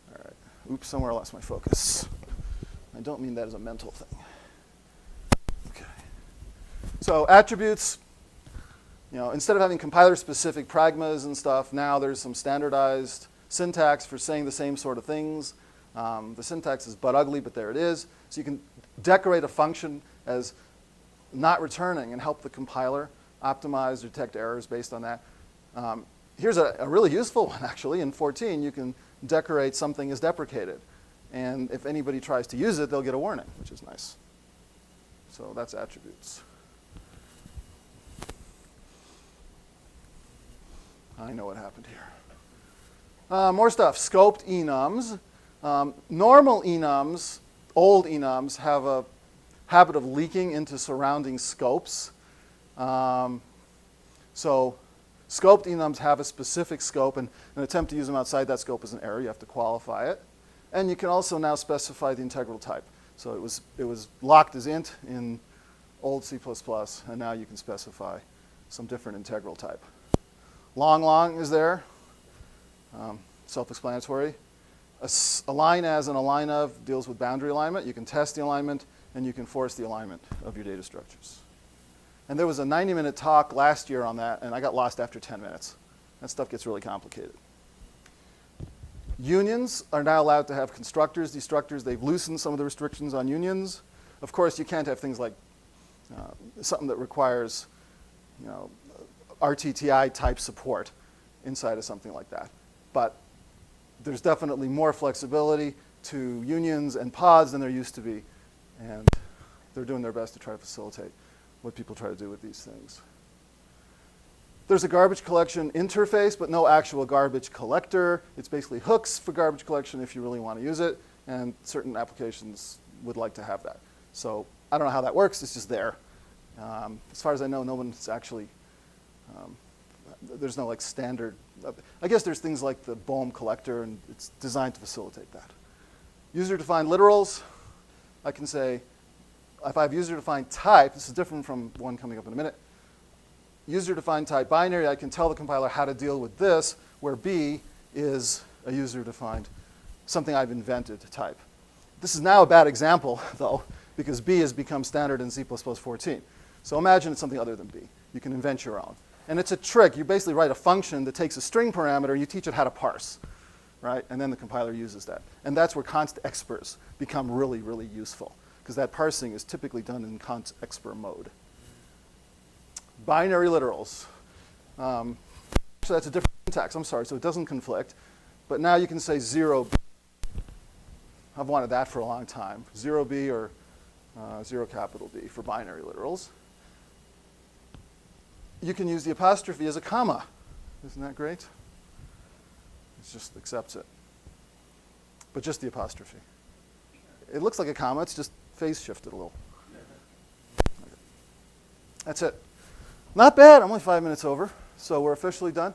All right. Oops, somewhere I lost my focus. I don't mean that as a mental thing. Okay. So attributes, instead of having compiler-specific pragmas and stuff, now there's some standardized syntax for saying the same sort of things. The syntax is but ugly, but there it is. So you can decorate a function as not returning and help the compiler optimize, detect errors based on that. Here's a really useful one, actually. In 14, you can decorate something as deprecated. And if anybody tries to use it, they'll get a warning, which is nice. So that's attributes. I know what happened here. More stuff. Scoped enums. Normal enums, old enums, have a habit of leaking into surrounding scopes. So scoped enums have a specific scope, and an attempt to use them outside that scope is an error. You have to qualify it. And you can also now specify the integral type. So it was locked as int in old C++, and now you can specify some different integral type. Long is there. Self-explanatory. Align as and align of deals with boundary alignment. You can test the alignment, and you can force the alignment of your data structures. And there was a 90-minute talk last year on that, and I got lost after 10 minutes. That stuff gets really complicated. Unions are now allowed to have constructors, destructors. They've loosened some of the restrictions on unions. Of course, you can't have things like something that requires RTTI type support inside of something like that. But there's definitely more flexibility to unions and pods than there used to be. And they're doing their best to try to facilitate what people try to do with these things. There's a garbage collection interface, but no actual garbage collector. It's basically hooks for garbage collection if you really want to use it. And certain applications would like to have that. So I don't know how that works. It's just there. As far as I know, no one's actually, there's no like standard. I guess there's things like the Bohm collector, and it's designed to facilitate that. User-defined literals. I can say, if I have user-defined type, this is different from one coming up in a minute. User-defined type binary, I can tell the compiler how to deal with this, where B is a user-defined, something I've invented type. This is now a bad example, though, because B has become standard in C++ 14. So imagine it's something other than B. You can invent your own. And it's a trick. You basically write a function that takes a string parameter, you teach it how to parse, right? And then the compiler uses that. And that's where const exprs become really, really useful, because that parsing is typically done in const expr mode. Binary literals. So that's a different syntax. I'm sorry, so it doesn't conflict. But now you can say 0B. I've wanted that for a long time. 0B or 0 capital B for binary literals. You can use the apostrophe as a comma. Isn't that great? It just accepts it. But just the apostrophe. It looks like a comma. It's just phase shifted a little. Okay. That's it. Not bad. I'm only 5 minutes over, so we're officially done.